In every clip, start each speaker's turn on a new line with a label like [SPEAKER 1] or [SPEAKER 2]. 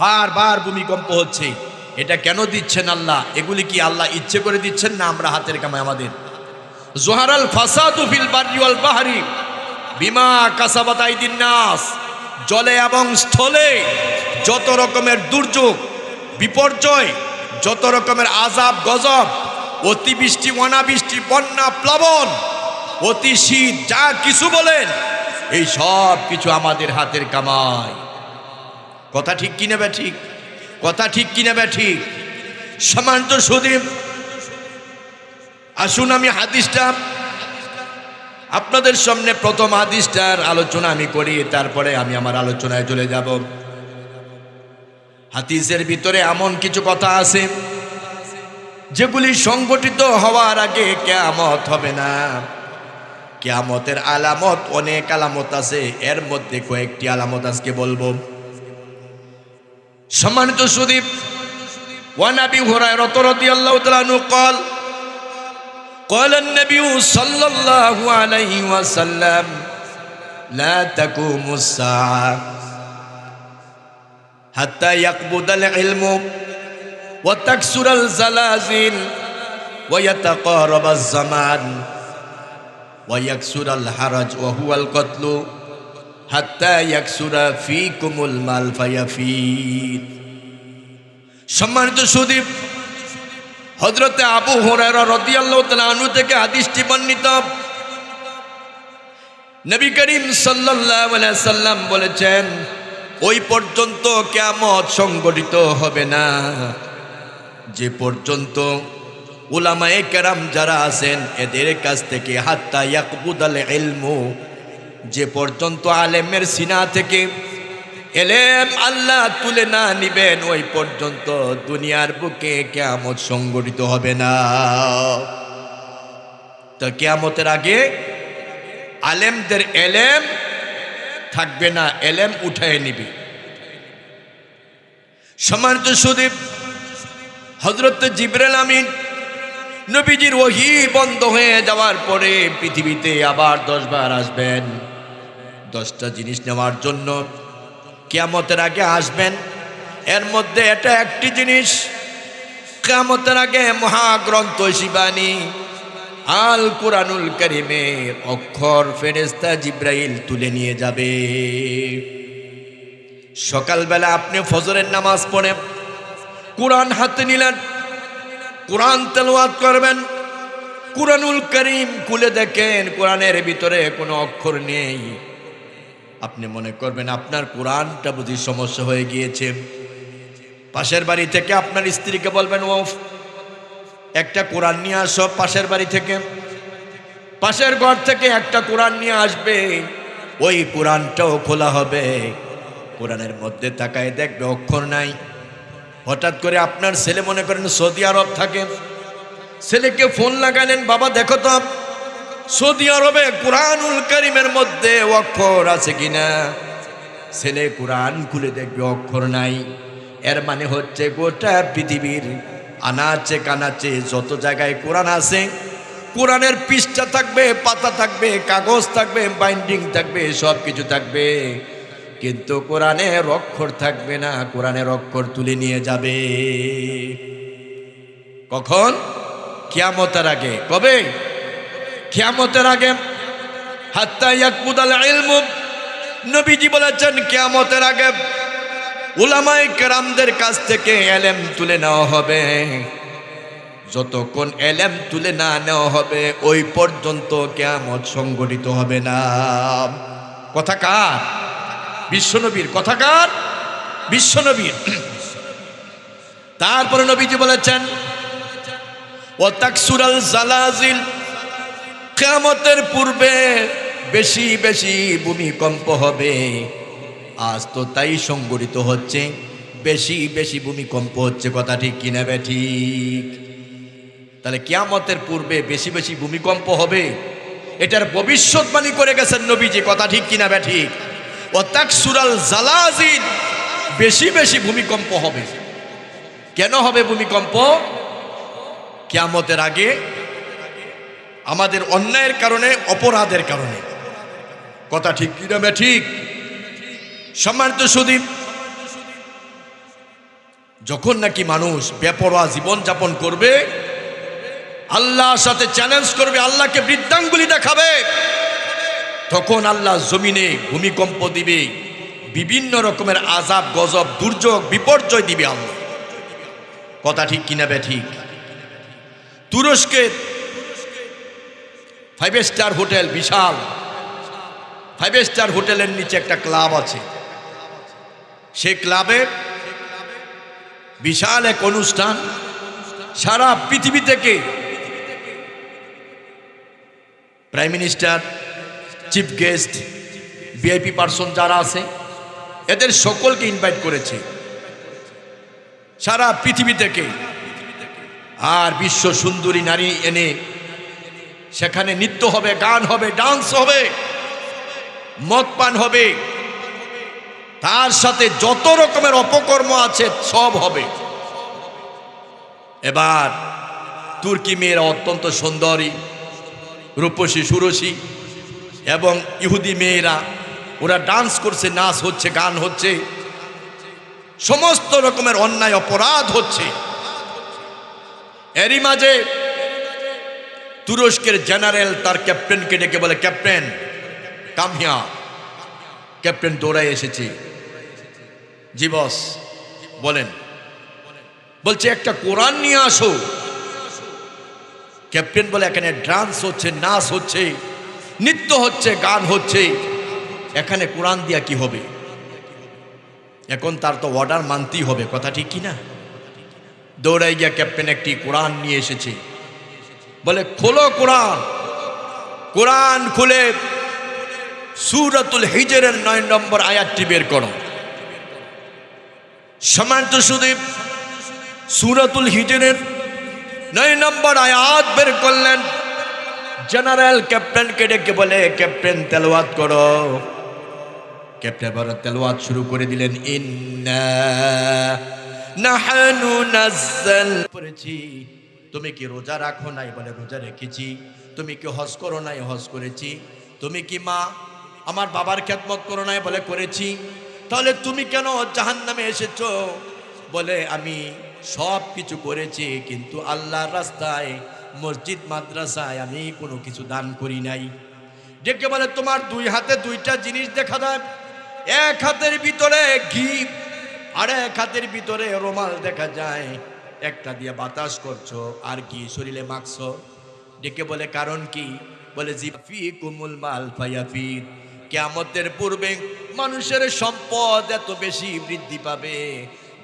[SPEAKER 1] বারবার ভূমিকম্প হচ্ছে। এটা কেন দিচ্ছেন আল্লাহ? এগুলি কি আল্লাহ ইচ্ছে করে দিচ্ছেন না আমরা হাতের কামাই আমাদের? জোহারাল ফাসাদু ফিল বাররি ওয়াল বাহরি বিমা কাসাবাত আইদিন নাস। জলে এবং স্থলে যত রকমের দুর্যোগ বিপর্যয়, যত রকমের আযাব গজব, অতিবৃষ্টি অনাবৃষ্টি, বন্যা প্লাবন, অতি শীত, যা কিছু বলেন এই সব কিছু আমাদের হাতের কামাই। কথা ঠিক কিনা বে ঠিক? কথা ঠিক কিনা বে ঠিক? সম্মানিত সুধীর, আসুন আমি হাদিসটা আপনাদের সামনে, প্রথম হাদিসটার আলোচনা আমি করি, তারপরে আমি আমার আলোচনায় চলে যাব। হাদিসের ভিতরে এমন কিছু কথা আছে যেগুলি সংগঠিত হওয়ার আগে কিয়ামত হবে না। কিয়ামতের আলামত অনেক আলামত আছে, এর মধ্যে কয়েকটি আলামত আজকে বলবো। সম্মানিত সুদীপ, ওয়ান আবি হুরায়রা রাদিয়াল্লাহু তাআলা আনহু قال قال النبي صلى الله عليه وسلم لا تقوم الساعة حتى يقبض العلم وتكسر الزلازل ويتقارب الزمان ويكسر الحرج وهو القتل حتى يكسر فيكم المال فيفيد। সম্মানিত সুদীপ, হযরতে আবু হুরায়রা রাদিয়াল্লাহু তাআলা আনহু থেকে হাদিসটি বর্ণিত। নবী করিম সাল্লাল্লাহু আলাইহি সাল্লাম বলেছেন, ওই পর্যন্ত কিয়ামত সংগঠিত হবে না যে পর্যন্ত উলামায়ে কেরাম যারা আছেন এদের কাছ থেকে হাত্তা ইয়াকবুদাল ইলমু, যে পর্যন্ত আলেমের সিনা থেকে এলেম আল্লাহ তুলে না নিবেন ওই পর্যন্ত দুনিয়ার বুকে কিয়ামত সংগঠিত হবে না। তো কিয়ামতের আগে আলেমদের এলেম থাকবে না, এলেম উঠায় নিবে। সম্মানিত সুদীপ, হযরত জিবরাইল আমিন নবীজির ওহী বন্ধ হয়ে যাওয়ার পরে পৃথিবীতে আবার 10 বার আসবেন 10টা জিনিস নেওয়ার জন্য। কিয়ামতের আগে আসবেন, এর মধ্যে এটা একটি জিনিস, কিয়ামতের আগে মহাগ্রন্থ শিবানী আল কুরআনুল কারীমের অক্ষর ফেরেশতা জিবরাইল তুলে নিয়ে যাবে। সকালবেলা আপনি ফজরের নামাজ পড়ে কুরআন হাতে নিলেন, কুরআন তেলাওয়াত করবেন, কুরআনুল কারীম খুলে দেখেন কোরআনের ভিতরে কোনো অক্ষর নেই। আপনি মনে করবেন আপনার কোরআনটা বুঝি সমস্যা হয়ে গিয়েছে। পাশের বাড়ি থেকে আপনার স্ত্রীকে বলবেন, ও একটা কোরআন নিয়ে আসো পাশের বাড়ি থেকে। পাশের ঘর থেকে একটা কোরআন নিয়ে আসবে, ওই কোরআনটাও খোলা হবে, কোরআনের মধ্যে তাকায় দেখবে অক্ষর নাই। হঠাৎ করে আপনার ছেলে মনে করেন সৌদি আরব থাকে, ছেলেকে ফোন লাগালেন, বাবা দেখো তো সৌদি আরবে কুরআনুল কারীমের মধ্যে অক্ষর আছে কিনা। ছেলে কোরআন খুলে দেখবে অক্ষর নাই। এর মানে হচ্ছে গোটা পৃথিবীর আনাচে কানাচে যত জায়গায় কোরআন আছে, কোরআনের পৃষ্ঠা থাকবে, পাতা থাকবে, কাগজ থাকবে, বাইন্ডিং থাকবে, সব কিছু থাকবে, কিন্তু কোরআনের অক্ষর থাকবে না। কোরআনের অক্ষর তুলে নিয়ে যাবে কখন? কিয়ামতের আগে। কবে? কিয়ামতের আগে। হাত্তা ইয়াকবুদাল ইলমু, নবীজি বলেছেন কিয়ামতের আগে উলামায়ে কেরামদের কাছ থেকে ইলম তুলে নেওয়া হবে। যতক্ষণ ইলম তুলে না নেওয়া হবে ওই পর্যন্ত কিয়ামত সংগঠিত হবে না। কথা কার? বিশ্বনবীর। কথা কার? বিশ্বনবীর। তারপরে নবীজি বলেছেন ওয়া তাকসুরাল জালাজিল, কিয়ামতের পূর্বে বেশি বেশি ভূমিকম্প হবে। আজ তো তাই সংগঠিত হচ্ছে, বেশি বেশি ভূমিকম্প হচ্ছে। কথা ঠিক কিনা বে ঠিক? তাহলে কিয়ামতের পূর্বে বেশি বেশি ভূমিকম্প হবে, এটার ভবিষ্যৎবাণী করে গেছেন নবীজি। কথা ঠিক কিনা বে ঠিক? ওয়া তাকসুরাল জালাজিল, বেশি বেশি ভূমিকম্প হবে। কেন হবে ভূমিকম্প? কিয়ামতের আগে আমাদের অন্যায়ের কারণে, অপরাধের কারণে। কথা ঠিক কিনা বে ঠিক? সম্মানিত সুদী, যখন নাকি মানুষ বেপরোয়া জীবন যাপন করবে, আল্লাহর সাথে চ্যালেঞ্জ করবে, আল্লাহকে বৃদ্ধাঙ্গুলি দেখাবে, তখন আল্লাহ জমিনে ভূমিকম্প দিবে, বিভিন্ন রকমের আযাব গজব দুর্যোগ বিপর্যয় দিবে আল্লাহ। কথা ঠিক কিনা বে ঠিক? তুরস্কের 5 স্টার হোটেল, বিশাল 5 স্টার হোটেলের নিচে একটা ক্লাব আছে। সেই ক্লাবে বিশাল এক অনুষ্ঠান, সারা পৃথিবী থেকে prime minister, chief guest, VIP person যারা আছে এদের সকলকে ইনভাইট করেছে সারা পৃথিবী থেকে। আর বিশ্ব সুন্দরী নারী এনে সেখানে নৃত্য হবে, গান হবে, ডান্স হবে, মদ পান হবে, তার সাথে যত রকমের অপকর্ম আছে সব হবে। এবার তুর্কি মেয়েরা অত্যন্ত সুন্দরী, রূপসী, সুরসী, এবং ইহুদি মেয়েরা ওরা ডান্স করছে, নাচ হচ্ছে, গান হচ্ছে, সমস্ত রকমের অন্যায় অপরাধ হচ্ছে। এরই মাঝে তুরস্কের জেনারেল তার ক্যাপ্টেনকে ডেকে বলে, ক্যাপ্টেন কাম হিয়ার। ক্যাপ্টেন দৌড়ায় এসেছে। জি বস, বলেন। বলছে একটা কোরআন নিয়ে আসো। ক্যাপ্টেন বলে এখানে ডান্স হচ্ছে, নাচ হচ্ছে, নৃত্য হচ্ছে, গান হচ্ছে, এখানে কোরআন দিয়া কি হবে? এখন তার তো অর্ডার মানতেই হবে। কথা ঠিক কিনা? দৌড়াই গিয়া ক্যাপ্টেন একটি কোরআন নিয়ে এসেছে। বলে খোলো কোরআন। কোরআন খুলে সূরাতুল হিজরের 9 নম্বর আয়াতটি বের করো। সম্মানিত সুদীপ, সূরাতুল হিজরের 9 নম্বর আয়াত বের করলেন। জেনারেল ক্যাপ্টেনকে ডেকে বলে, ক্যাপ্টেন তেলাওয়াত করো। ক্যাপ্টেন বড় তেলাওয়াত শুরু করে দিলেন। ইন্না নাহনু নাযাল করেছি। তুমি কি রোজা রাখো নাই? বলে রোজা রেখেছি। তুমি কি হজ করো নাই? হজ করেছি। তুমি কি মা আমার বাবার খেদমত করো নাই? বলে করেছি। তাহলে তুমি কেন জাহান্নামে এসেছো? বলে আমি সব কিছু করেছি, কিন্তু আল্লাহর রাস্তায়, মসজিদ মাদ্রাসায় আমি কোনো কিছু দান করি নাই। ডেকে বলে তোমার 2 হাতে 2টা জিনিস দেখা যায়। এক হাতের ভিতরে ঘি আর এক হাতের ভিতরে রুমাল দেখা যায়। একটা দিয়ে বাতাস করছো আর ঘি শরীরে মাখছো। ডেকে বলে কারণ কি? বলে জিফি কুমুল মাল ফায়াফিদ, কিয়ামতের পূর্বে মানুষের সম্পদ এত বেশি বৃদ্ধি পাবে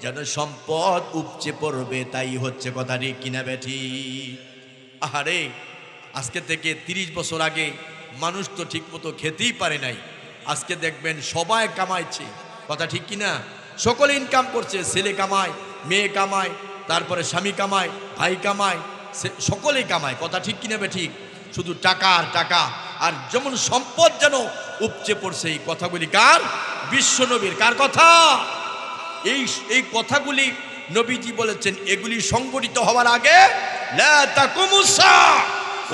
[SPEAKER 1] যেন সম্পদ উপচে পড়বে, তাই হচ্ছে। কথা ঠিক কিনা বেঠি? আহারে, আজকে থেকে 30 বছর আগে মানুষ তো ঠিক মতো খেতেই পারে নাই। আজকে দেখবেন সবাই কামাইছে। কথা ঠিক কিনা? সকলে ইনকাম করছে। ছেলে কামায়, মেয়ে কামায়, তারপরে স্বামী কামায়, ভাই কামায়, সকলেই কামায়। কথা ঠিক কিনা বে ঠিক? শুধু টাকা আর টাকা। আর যেমন সম্পদ যেন উপচে পড়ছে। এই কথাগুলি কার? বিশ্ব নবীর। কার কথা? এই কথাগুলি নবীজি বলেছেন, এগুলি সংগঠিত হওয়ার আগে লা তাকুমুস সাআ,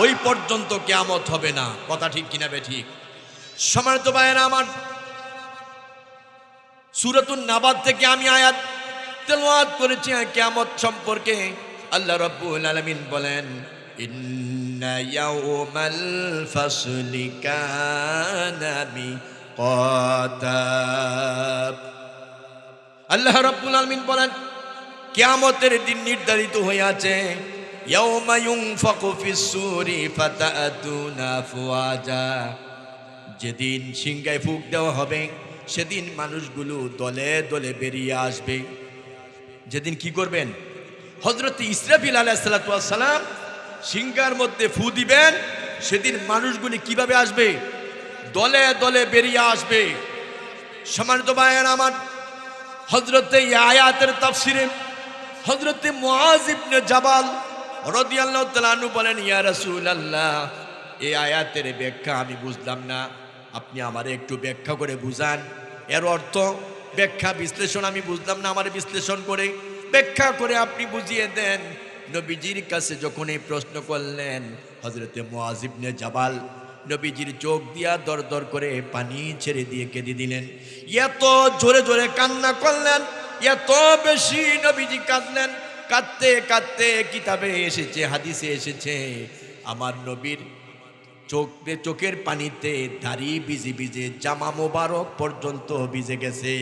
[SPEAKER 1] ওই পর্যন্ত কিয়ামত হবে না। কথা ঠিক কিনা বে ঠিক? সম্মানিত ভাইয়েরা আমার, সূরাতুন নাবাত থেকে আমি আয়াত তেলাওয়াত করেছি কিয়ামত সম্পর্কে। আল্লাহ রাব্বুল আলামিন বলেন, ইন্না ইয়াউমাল ফাসলি কানা মিকাতাব। আল্লাহ রাব্বুল আলামিন বলেন, কিয়ামতের দিন নির্ধারিত হয়ে আছে। ইয়াউমা ইউনফাকু ফিস-সূরি ফাতাতুনা আফওয়াজা, যেদিন সিংহায় ফুঁক দেওয়া হবে সেদিন মানুষগুলো দলে দলে বেরিয়ে আসবে। যেদিন কি করবেন? হযরত ইসরাফিল আলাইহিস সালাতু ওয়াস সালাম সিংহার মধ্যে ফু দিবেন, সেদিন মানুষগুলি কিভাবে আসবে? দলে দলে বেরিয়ে আসবে। সম্মানিত ভাইয়েরা আমার, হযরত এই আয়াতের তাফসিরে হযরত মুআয ইবনে জাবাল রাদিয়াল্লাহু তাআলা আনহু বলেন, ইয়া রাসূলুল্লাহ, এই আয়াতের ব্যাখ্যা আমি বুঝলাম না, আপনি আমারে একটু ব্যাখ্যা করে বুঝান। এর অর্থ ব্যাখ্যা বিশ্লেষণ আমি বুঝলাম না, আমার বিশ্লেষণ করে ব্যাখ্যা করে আপনি বুঝিয়ে দেন। নবীজির কাছে যখন এই প্রশ্ন করলেন, হযরতে মুআয ইবনে জাবাল নবীজির চোখ দিয়া দর দর করে পানি ছেড়ে দিয়ে কেঁদে দিলেন। এত জোরে জোরে কান্না করলেন, এত বেশি নবীজি কাঁদলেন। কাঁদতে কাঁদতে কিতাবে এসেছে, হাদিসে এসেছে, আমার নবীর চোখের পানিতে দাড়ি ভিজে ভিজে জামা মোবারক পর্যন্ত ভিজে গেছে।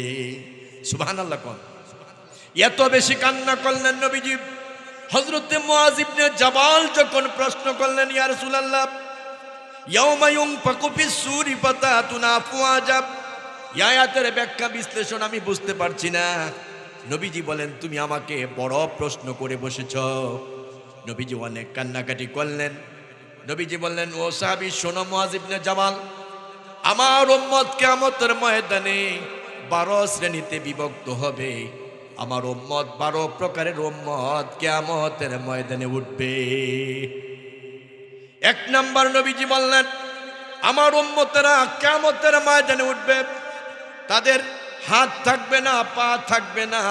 [SPEAKER 1] সুবহানাল্লাহ কোন। এত বেশি কান্না করলেন নবীজি। হযরতে মুআয ইবনে জাবাল যখন প্রশ্ন করলেন, ইয়া রাসূলুল্লাহ, ইয়াউমা ইউনফাকু ফিস-সূরি ফাতাতুনা আফওয়াজা, এই আয়াতের ব্যাখ্যা বিশ্লেষণ আমি বুঝতে পারছি না। নবীজি বলেন, তুমি আমাকে বড় প্রশ্ন করে বসেছ। নবীজি অনেক কান্নাকাটি করলেন। নবীজি বললেন, ও সাহাবী শোনো মুআয ইবনে জাবাল, আমার উম্মত কিয়ামতের ময়দানে 12 শ্রেণীতে বিভক্ত হবে। আমার উম্মত 12 প্রকারের উম্মত কিয়ামতের ময়দানে উঠবে। এক নাম্বার নবীজি বললেন, আমার উম্মতেরা কিয়ামতের ময়দানে উঠবে, তাদের হাত থাকবে না, পা থাকবে না,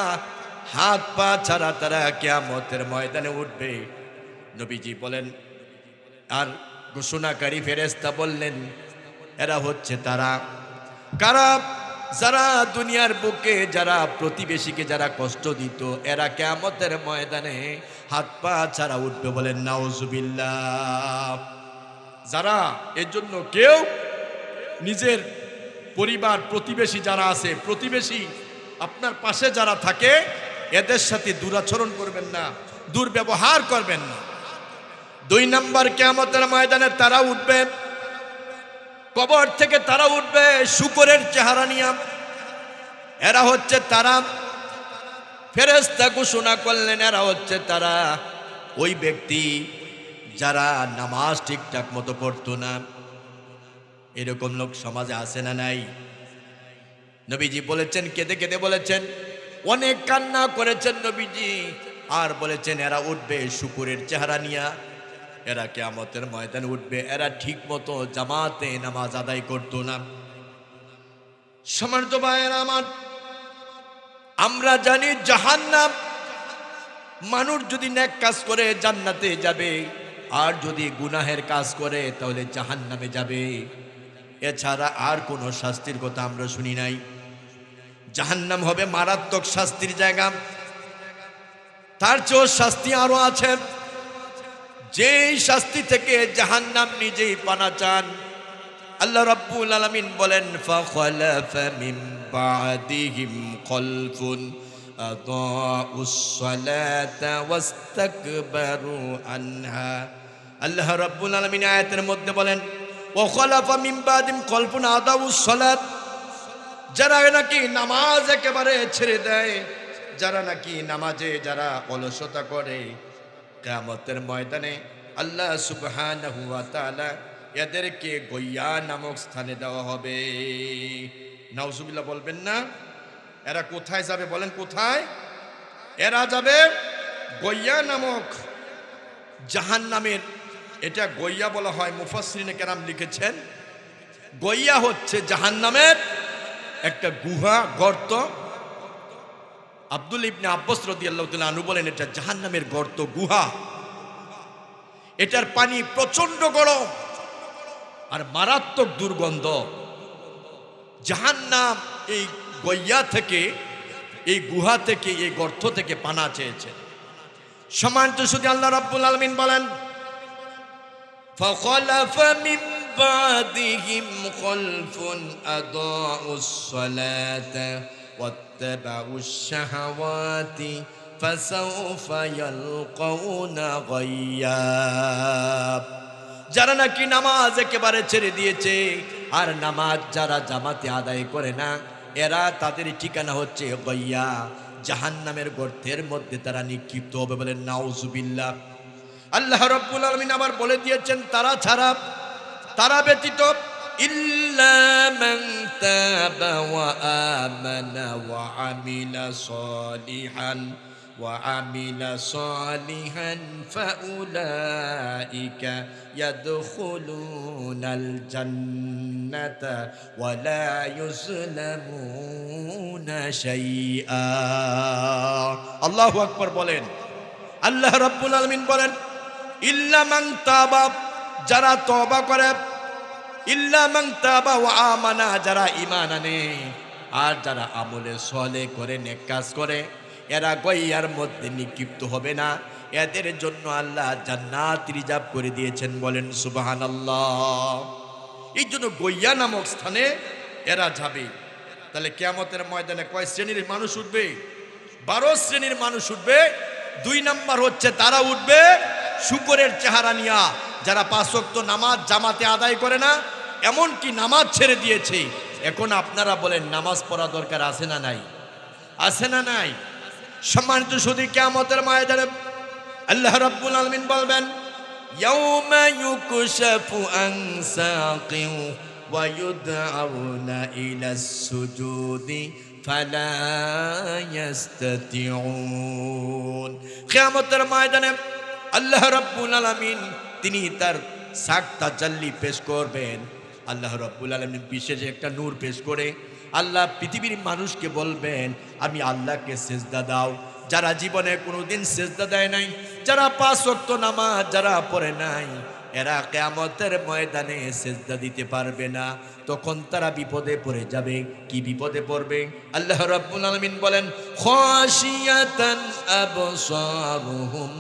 [SPEAKER 1] হাত পা ছাড়া তারা কিয়ামতের ময়দানে উঠবে। নবীজি বলেন, আর ঘোষণাকারী ফেরেশতা বললেন, এরা হচ্ছে তারা কারা? যারা দুনিয়ার বুকে যারা প্রতিবেশীকে যারা কষ্ট দিত, এরা কিয়ামতের ময়দানে হাত পা ছাড়া উঠবে। বলেন নাউজুবিল্লাহ। যারা এর জন্য কেউ নিজের পরিবার প্রতিবেশী যারা আছে, প্রতিবেশী আপনার পাশে যারা থাকে, এদের সাথে দুরাচরণ করবেন না, দুর্ব্যবহার করবেন না। 2 নাম্বার, কিয়ামতের ময়দানে তারা উঠবে, কবর থেকে তারা উঠবে শূকরের চেহারা নিয়ে। এরা হচ্ছে তারা, ফেরেশতা ঘোষণা করলেন, এরা হচ্ছে তারা ওই ব্যক্তি যারা নামাজ ঠিকঠাক মতো পড়তো না। এরকম লোক সমাজে আছে না নাই? নবীজি বলেছেন, কেঁদে কেঁদে বলেছেন, অনেক কান্না করেছেন নবীজি, আর বলেছেন এরা উঠবে শূকরের চেহারা নিয়ে। এরা কিয়ামতের ময়দানে উঠবে, এরা ঠিক মতো জামাতে নামাজ আদায় করতো না। সম্মানিত ভাইয়েরা আমার, আমরা জানি জাহান্নাম, মানুষ যদি নেক কাজ করে জান্নাতে যাবে, আর যদি গুনাহের কাজ করে তাহলে জাহান্নামে যাবে। এছাড়া আর কোনো শাস্তির কথা আমরা শুনি নাই। জাহান্নাম হবে মারাত্মক শাস্তির জায়গা। তার চেয়েও শাস্তি আরো আছে, যেই শাস্তি থেকে জাহান্নাম নিজেই পানা চান। আল্লাহ রাব্বুল আলামিন বলেন, ফাখালাফা মিন বাদিহিম খলফুন আদাউস সালাতা ওয়াস্তাকবারু আনহা। আল্লাহ রাব্বুল আলামিন আয়াতের মধ্যে বলেন, ওয়া খালাফা মিন বাদিহিম খলফুন আদাউস সালাত, যারা নাকি নামাজ একেবারে ছেড়ে দেয়, যারা নাকি নামাজে যারা অলসতা করে, কিয়ামতের ময়দানে আল্লাহ সুবহানাহু ওয়া তাআলা এদেরকে গইয়া নামক স্থানে দেওয়া হবে। নাউজুবিল্লাহ বলবেন না? এরা কোথায় যাবে বলেন? কোথায় এরা যাবে? গইয়া নামক জাহান্নামের, এটা গইয়া বলা হয়। মুফাসসিরিনে কেরাম লিখেছেন, গইয়া হচ্ছে জাহান্নামের একটা গুহা, গর্ত। আব্দুল ইবনে আব্বাস রাদিয়াল্লাহু তাআলা আনহু বলেন, এটা জাহান্নামের গর্ত, গুহা। এটার পানি প্রচন্ড গরম আর মারাত্মক দুর্গন্ধ। জাহান্নাম এই গইয়া থেকে, এই গুহা থেকে, এই গর্ত থেকে পানা চেয়েছে। সম্মানিত শুধু আল্লাহ রাব্বুল আলামিন বলেন, ফাখালাফা মিন বাদিহিম খলফুন আদাউস সালাতা ওয়াত্তাবাউশ শাহাওয়াতি ফাসাউফা ইয়ালকাউনা গায়্যা। যারা নাকি নামাজ একেবারে ছেড়ে দিয়েছে, আর নামাজ যারা জামাতে আদায় করে না, এরা তাদের ঠিকানা হচ্ছে গায়্যা, জাহান্নামের গর্তের মধ্যে তারা নিক্ষিপ্ত হবে। বলেন নাউজুবিল্লাহ। আল্লাহ রাব্বুল আলামিন আবার বলে দিয়েছেন, তারা ছাড়া, তারা ব্যতীত, ইল্লা মান তাবা ওয়া আমানা ওয়া আমিলা সলিহান ফাউলাইকা ইয়াদখুলুনাল জান্নাতা ওয়া লা ইউজলামুনা শাইআ। আল্লাহু আকবার বলেন। আল্লাহ রাব্বুল আলামিন বলেন, ইল্লা মান তাবা, যারা তওবা করে, ইল্লা মান তাবা ওয়া আমানা, যারা ঈমান আনে, আর যারা আমলে সলে করে নেক কাজ করে এরা গইয়ার মধ্যে নিক্ষিপ্ত হবে না, এদের জন্য আল্লাহ জান্নাত রিজার্ভ করে দিয়েছেন। বলেন সুবহানাল্লাহ। এই জন্য গইয়া নামক স্থানে এরা যাবে। তাহলে কিয়ামতের ময়দানে কয় শ্রেণীর মানুষ উঠবে? 12 শ্রেণীর মানুষ উঠবে। 2 নাম্বার হচ্ছে তারা উঠবে শুকরের চেহারা নিয়া, যারা 5 ওয়াক্ত নামাজ জামাতে আদায় করে না, এমনকি নামাজ ছেড়ে দিয়েছে। এখন আপনারা বলেন নামাজ পড়া দরকার আছে না নাই? আছে না নাই? সম্মানিত শুধু কিয়ামতের ময়দানে আল্লাহ রাব্বুল আলামিন বলবেন, ইয়াউমা ইউকশাফু আন সাকিন ওয়া ইউদআউনা ইলাস সুজুদি ফালা ইস্তাতিউন। কিয়ামতের ময়দানে আল্লাহ রাব্বুল আলামিন তিনি তার সাক তাজাল্লি পেশ করবেন। আল্লাহ রাব্বুল আলামিন বিশেষ একটা নূর পেশ করে আল্লাহ পৃথিবীর মানুষকে বলবেন, আমি আল্লাহকে সিজদা দাও। যারা জীবনে কোনোদিন সিজদা দেয় নাই, যারা 5 ওয়াক্ত নামাজ যারা পড়ে নাই, এরা কিয়ামতের ময়দানে সিজদা দিতে পারবে না। তখন তারা বিপদে পড়ে যাবে। কি বিপদে পড়বে? আল্লাহ রাব্বুল আলামিন বলেন, খাশিয়াতান আবসারুহুম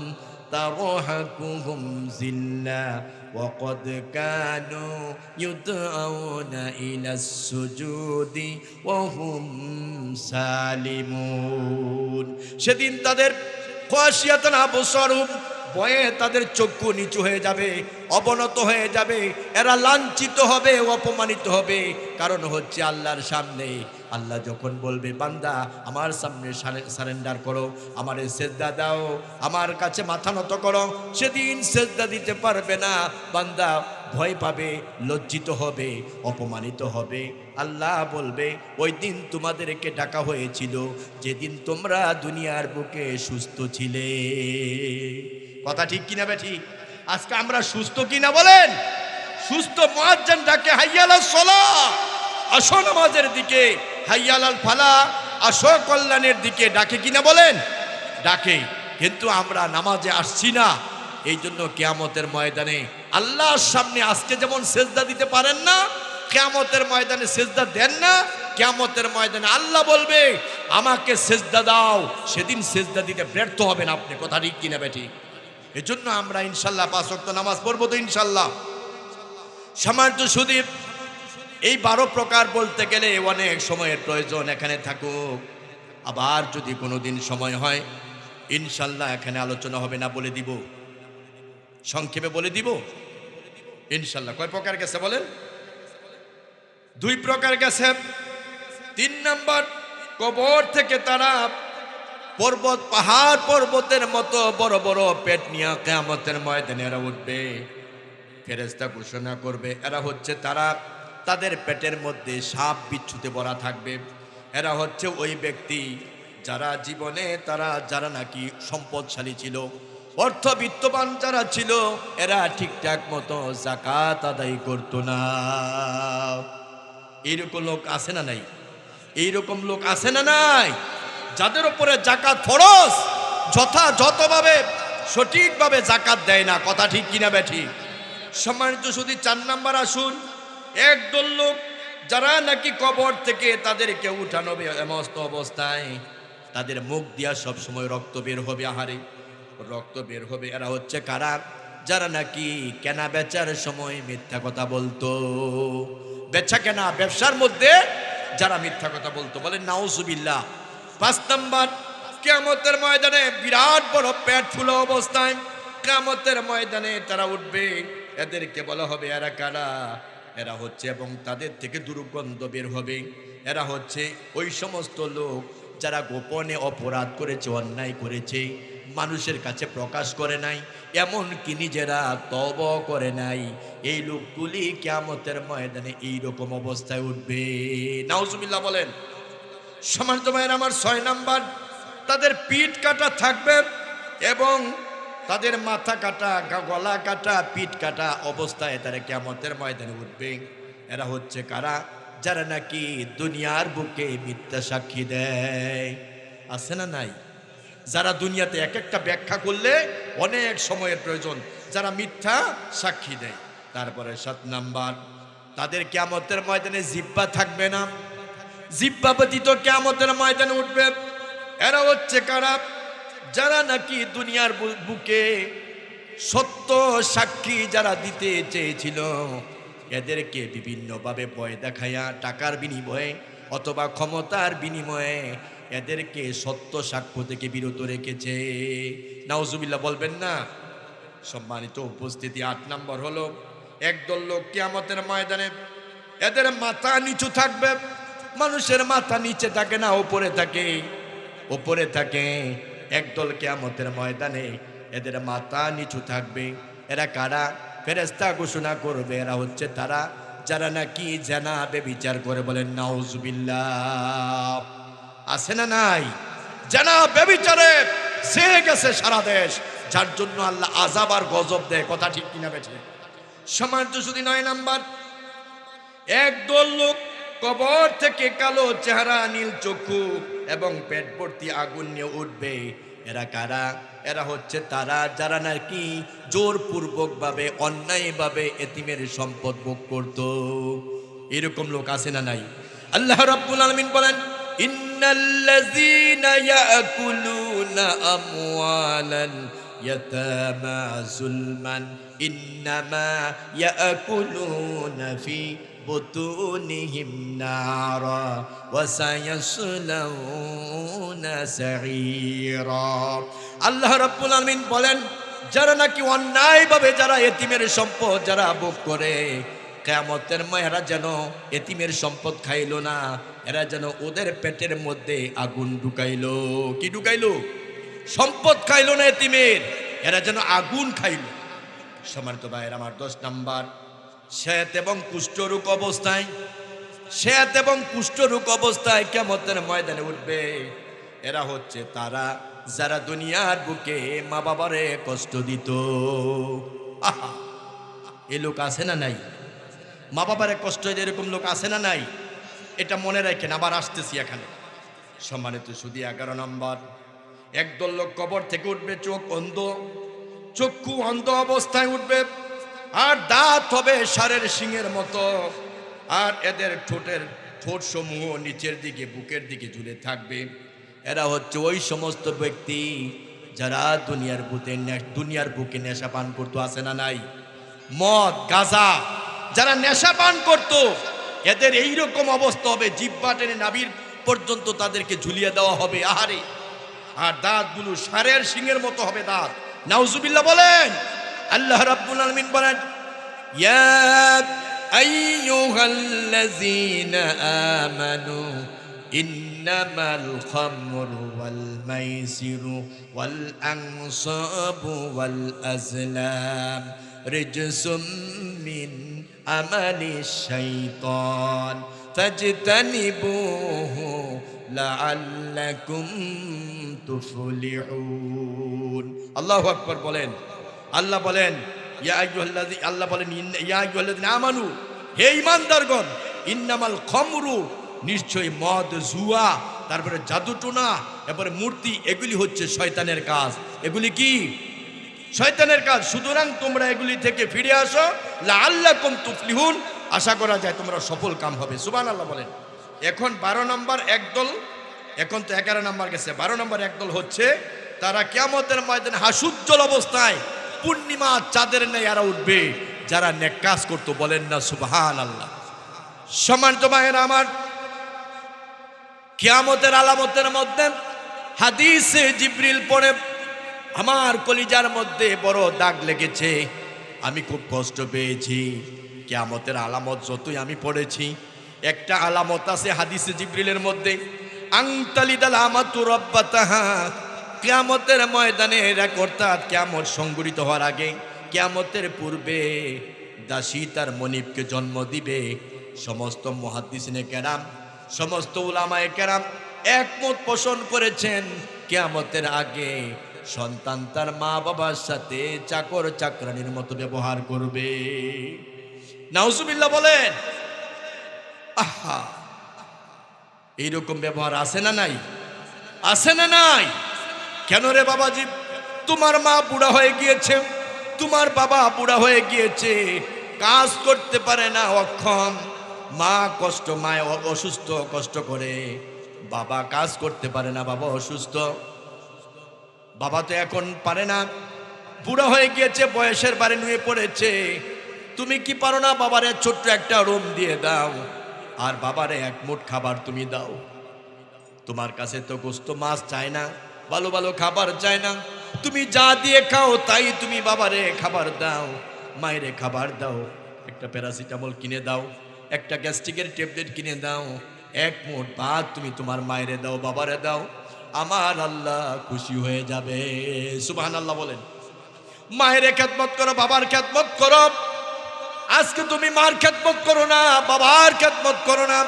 [SPEAKER 1] তারহাকুহুম জিল্লা ওয়া ক্বাদ কানু ইউদআউনা ইলাস সুজুদি ওয়া হুম সালিমুন। সেদিন তাদের খাশিয়াতান আবসারুহুম, ভয়ে তাদের চক্ষু নিচু হয়ে যাবে, অবনত হয়ে যাবে, এরা লাঞ্ছিত হবে, অপমানিত হবে। কারণ হচ্ছে আল্লাহর সামনে আল্লাহ যখন বলবে, বান্দা আমার সামনে সারেন্ডার করো, আমারে সেজদা দাও, আমার কাছে মাথা নত করো, সেদিন সেজদা দিতে পারবে না। বান্দা ভয় পাবে, লজ্জিত হবে, অপমানিত হবে। আল্লাহ বলবে, ওই দিন তোমাদেরকে ডাকা হয়েছিল যেদিন তোমরা দুনিয়ার বুকে সুস্থ ছিলে। কথা ঠিক কিনা বেঠিক? আজকে আমরা সুস্থ কিনা বলেন? সুস্থ মুয়াজ্জিন ডাকে হাইয়ালাস সালাহ, আসো নামাজের দিকে, হাইয়ালাল ফালাহ, আসো কল্যাণের দিকে, ডাকে কিনা বলেন? ডাকে। কিন্তু আমরা নামাজে আসছি না। এই জন্য কিয়ামতের ময়দানে আল্লাহর সামনে আজকে যেমন সেজদা দিতে পারেন না, কিয়ামতের ময়দানে সেজদা দেন না। কিয়ামতের ময়দানে আল্লাহ বলবে, আমাকে সেজদা দাও, সেদিন সেজদা দিতে ব্যর্থ হবেন আপনি। কথা ঠিক কিনা বেঠিক? এজন্য আমরা ইনশাল্লাহ 5 ওয়াক্ত নামাজ পড়বো তো ইনশাল্লাহ। সম্মানিত শুধু এই 12 প্রকার বলতে গেলে অনেক সময়ের প্রয়োজন, এখানে থাকুক। আবার যদি কোনোদিন সময় হয় ইনশাল্লাহ এখানে আলোচনা হবে না, বলে দিব, সংক্ষেপে বলে দিব ইনশাল্লাহ। কয় প্রকার গেছে বলেন? 2 প্রকার গেছে। 3 নাম্বার, কবর থেকে তারা পর্বত, পাহাড় পর্বতের মতো বড় বড় পেট নিয়ে কিয়ামতের ময়দানে এরা উঠবে। ফেরেশতা ঘোষণা করবে, এরা হচ্ছে তারা, তাদের পেটের মধ্যে সাপ বিচ্ছুতে ভরা থাকবে। এরা হচ্ছে ওই ব্যক্তি যারা জীবনে যারা নাকি সম্পদশালী ছিল, অর্থবিত্তবান যারা ছিল, এরা ঠিকঠাক মতো যাকাত আদায় করতো না। এইরকম লোক আছে না নাই? এইরকম লোক আছে না নাই? যাদের উপরে যাকাত ফরজ, যথাযথভাবে সঠিকভাবে যাকাত দেয় না। কথা ঠিক কিনা বেঠিক? সম্মানিত শুধু 4 নাম্বার আসুন, একদল লোক যারা নাকি কবর থেকে তাদেরকে উঠানো হবে এমস্ত অবস্থায়, তাদের মুখ দিয়া সব সময় রক্ত বের হবে, আহারে রক্ত বের হবে। এরা হচ্ছে কারা? যারা নাকি কেনা বেচার সময় মিথ্যা কথা বলতো। বেচা কেনা ব্যবসার মধ্যে যারা মিথ্যা কথা বলতো, বলেন নাউজুবিল্লাহ। 5 নাম্বার, কিয়ামতের ময়দানে বিরাট বড় পেট ফুলা অবস্থায় কিয়ামতের ময়দানে তারা উঠবে। এদেরকে বলা হবে এরা কারা? এরা হচ্ছে, এবং তাদের থেকে দুর্গন্ধ বের হবে। এরা হচ্ছে ওই সমস্ত লোক যারা গোপনে অপরাধ করেছে, অন্যায় করেছে, মানুষের কাছে প্রকাশ করে নাই, এমনকি নিজেরা তওবা করে নাই। এই লোকগুলি কিয়ামতের ময়দানে এইরকম অবস্থায় উঠবে। নাউজুবিল্লাহ বলেন। সম্মানিত ভাইয়েরা আমার, 6 নাম্বার, তাদের পিঠ কাটা থাকবে এবং তাদের মাথা কাটা, গলা কাটা, পিঠ কাটা অবস্থায় তারা কিয়ামতের ময়দানে উঠবে। এরা হচ্ছে কারা? যারা নাকি দুনিয়ার বুকে মিথ্যা সাক্ষী দেয়। আছে না নাই? যারা দুনিয়াতে এক একটা ব্যাখ্যা করলে অনেক সময়ের প্রয়োজন, যারা মিথ্যা সাক্ষী দেয়। তারপরে 7 নাম্বার, তাদের কিয়ামতের ময়দানে জিহ্বা থাকবে না। জিহ্বা ব্যতীত কিয়ামতের ময়দানে উঠবে। এরা হচ্ছে কারা? যারা নাকি দুনিয়ার বুকে সত্য সাক্ষী যারা দিতে চেয়েছিল, এদেরকে বিভিন্নভাবে ভয় দেখাইয়া টাকার বিনিময়ে অথবা ক্ষমতার বিনিময়ে এদেরকে সত্য সাক্ষ্য থেকে বিরত রেখেছে। নাউজুবিল্লাহ বলবেন না? সম্মানিত উপস্থিতি, ৮ নম্বর হলো একদল লোক কিয়ামতের ময়দানে এদের মাথা নিচু থাকবে। মানুষের মাথা নিচে থাকে না, উপরে থাকে, উপরে থাকে। একদল কিয়ামতের ময়দানে এদের মাথা নিচু থাকবে। এরা কারা? ফেরেশতা ঘোষণা করবে এরা হচ্ছে তারা যারা নাকি জানা বেবিচার করে। বলেন নাউজুবিল্লাহ। আছে না নাই? জানা বেবিচারে ছেয়ে গেছে সারা দেশ, যার জন্য আল্লাহ আযাব আর গজব দেয়। কথা ঠিক কিনা বেঠে? সমান্ত শুধু ৯ নাম্বার, একদল লোক কবর থেকে কালো চেহারা, নীল চক্ষু এবং পেট ভর্তি আগুন নিয়ে উঠবে। এরা কারা? এরা হচ্ছে তারা যারা নাকি জোরপূর্বক ভাবে অন্যায়ভাবে এতিমের সম্পদ ভোগ করত। এরকম লোক আছে না নাই? আল্লাহ রাব্বুল আলামিন বলেন, ইন্নাল্লাযীনা ইয়াকুলুনা আমওয়ালাল ইয়াতামা যুলমান ইন্নামা ইয়াকুলুনা ফি বুতুনিহিম নারা ওয়া সায়াসলাউনা সাঈরা। আল্লাহ রাব্বুল আলামিন বলেন, যারা নাকি অন্যায়ভাবে যারা এতিমের সম্পদ যারা ভোগ করে, কিয়ামতের ময় এরা যেন এতিমের সম্পদ খাইলো না, এরা যেন ওদের পেটের মধ্যে আগুন ঢুকাইলো। কি ঢুকাইলো? সম্পদ খাইলো না এতিমের, এরা যেন আগুন খাইলো। সম্মানিত ভাইয়ের আমার, ১০ নাম্বার, শ্বেত এবং কুষ্ঠরোগ অবস্থায়, শ্বেত এবং কুষ্ঠরোগ অবস্থায় কিয়ামতের ময়দানে উঠবে। এরা হচ্ছে তারা যারা দুনিয়ার বুকে মা বাবারে কষ্ট দিত। আহা, এই লোক আছে না নাই? মা বাবারে কষ্ট দিতে এরকম লোক আছে না নাই? এটা মনে রাখেন, আবার আসতেছি এখানে। সম্মানিত শুধু ১১ নম্বর, একদল লোক কবর থেকে উঠবে চোখ অন্ধ, চক্ষু অন্ধ অবস্থায় উঠবে, আর দাঁত হবে ষাঁড়ের শিংয়ের মতো, আর এদের ঠোঁট সমূহ নিচের দিকে বুকের দিকে ঝুলে থাকবে। এরা হচ্ছে ওই সমস্ত ব্যক্তি যারা দুনিয়ার বুকে নেশা পান করতো। আছে না নাই? মদ গাঁজা যারা নেশা পান করত, এদের এইরকম অবস্থা হবে, জিহ্বা টেনে নাভির পর্যন্ত তাদেরকে ঝুলিয়ে দেওয়া হবে। আহারে! আর দাঁতগুলো ষাঁড়ের শিংয়ের মতো হবে দাঁত। নাউজুবিল্লাহ বলেন। আল্লাহ রাব্বুল আলামিন বলেন, ইয়া আইয়ুহাল্লাযীনা আমানু ইন্নামাল খামরু ওয়াল মাইসিরু ওয়াল আনসাবু ওয়াল আজলাম রিজসুম মিন আমালিশ শাইতান ফাজতানিবুহু লাআল্লাকুম তুফলিহুন। আল্লাহু আকবার বলেন। আল্লাহ বলেন, আল্লাহ বলেন, ইয়া আইয়ুহাল্লাযীনা আমানু, হে ঈমানদারগণ, ইন্নামাল খামরু, নিশ্চয় মদ, জুয়া, তারপরে জাদুটোনা, এরপরে মূর্তি, এগুলি হচ্ছে শয়তানের কাজ। এগুলি কি? শয়তানের কাজ। সুতরাং তোমরা এগুলি থেকে ফিরে আসো, লাআল্লাকুম তুফলিহুন, আশা করা যায় তোমরা সফল কাম হবে। সুবহানাল্লাহ বলেন। এখন ১২ নম্বর একদল, এখন তো ১১ নম্বর গেছে, ১২ নম্বর একদল হচ্ছে তারা কিয়ামতের ময়দানে হাস্যোজ্জ্বল অবস্থায় পূর্ণিমা চাঁদের ন্যায় এরা উঠবে, যারা নেক কাজ করতো। বলেন না সুবহানাল্লাহ। সম্মানিত ভাইয়েরা আমার, কিয়ামতের আলামতের মধ্যে হাদিসে জিবরিল পড়ে আমার কলিজার মধ্যে বড় দাগ লেগেছে। আমি খুব কষ্ট পেয়েছি। কিয়ামতের আলামত যতই আমি পড়েছি, একটা আলামত আছে হাদিসে জিবরিলের মধ্যে, আংতালিদাল আমাতু রাব্বাতাহা, কিয়ামতের ময়দানে অর্থাৎ কিয়ামত সংঘটিত হওয়ার আগে, কিয়ামতের পূর্বে দাসী তার মনিবকে জন্ম দিবে। সমস্ত মুহাদ্দিসিনে কেরাম, সমস্ত উলামায়ে কেরাম একমত পোষণ করেছেন, কিয়ামতের আগে সন্তান তার মা বাবার সাথে চাকর চাকরানির মতো ব্যবহার করবে। নাউজুবিল্লাহ বলেন। আহা, এইরকম ব্যবহার আছে না নাই? আছে না নাই? কেন রে বাবাজি? তোমার মা বুড়া হয়ে গিয়েছে, তোমার বাবা বুড়া হয়ে গিয়েছে, কাজ করতে পারে না, অক্ষম, মা কষ্ট, মায় অসুস্থ, কষ্ট করে, বাবা কাজ করতে পারে না, বাবা অসুস্থ, বাবা তো এখন পারে না, বুড়া হয়ে গিয়েছে, বয়সের বারে নুয়ে পড়েছে, তুমি কি পারো না বাবারে ছোট্ট একটা রুম দিয়ে দাও আর বাবারে এক মুঠ খাবার তুমি দাও? তোমার কাছে তো গোস্ত মাছ চায় না, ভালো ভালো খাবার চায় না, তুমি যা দিয়ে খাও তাই তুমি বাবারে খাবার দাও, মায়েরে খাবার দাও, একটা প্যারাসিটামল কিনে দাও, একটা গ্যাস্ট্রিকের ট্যাবলেট কিনে দাও, এক মুঠ ভাত তুমি তোমার মায়েরে দাও, বাবারে দাও, আমার আল্লাহ খুশি হয়ে যাবে। সুবহানাল্লাহ বলেন। মায়ের খেদমত করো, বাবার খেদমত করো। আজকে তুমি মার খেদমত করো না, বাবার খেদমত করো না,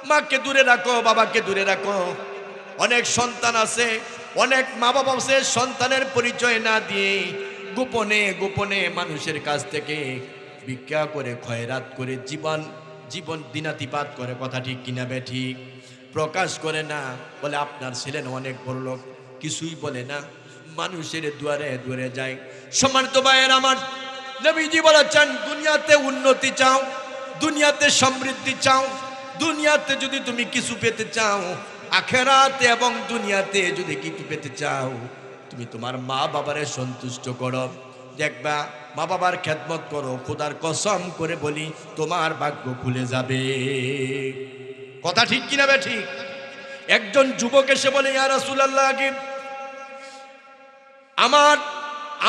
[SPEAKER 1] মাকে দূরে রাখো, বাবাকে দূরে রাখো। অনেক সন্তান আছে, অনেক মা বাবা আছে, সন্তানের পরিচয় না দিয়ে গোপনে গোপনে মানুষের কাছ থেকে ভিক্ষা করে, খয়রাত করে জীবন দিনাতিপাত করে। কথা ঠিক কিনা বে ঠিক? প্রকাশ করে না, বলে আপনার ছেলে অনেক বড় লোক, কিছুই বলে না, মানুষের দুয়ারে দুয়ারে যায়। সম্মানিত ভাইয়ের আমার, নবীজি বলেছেন, দুনিয়াতে উন্নতি চাও, দুনিয়াতে সমৃদ্ধি চাও, দুনিয়াতে যদি তুমি কিছু পেতে চাও, আখেরাতে এবং দুনিয়াতে যদি কিছু পেতে চাও, তুমি তোমার মা বাবারে সন্তুষ্ট করো। দেখবা মা বাবার খেদমত করো, খোদার কসম করে বলি তোমার ভাগ্য খুলে যাবে। কথা ঠিক কিনা বে ঠিক? একজন যুবক এসে বলে, ইয়া রাসূলুল্লাহ,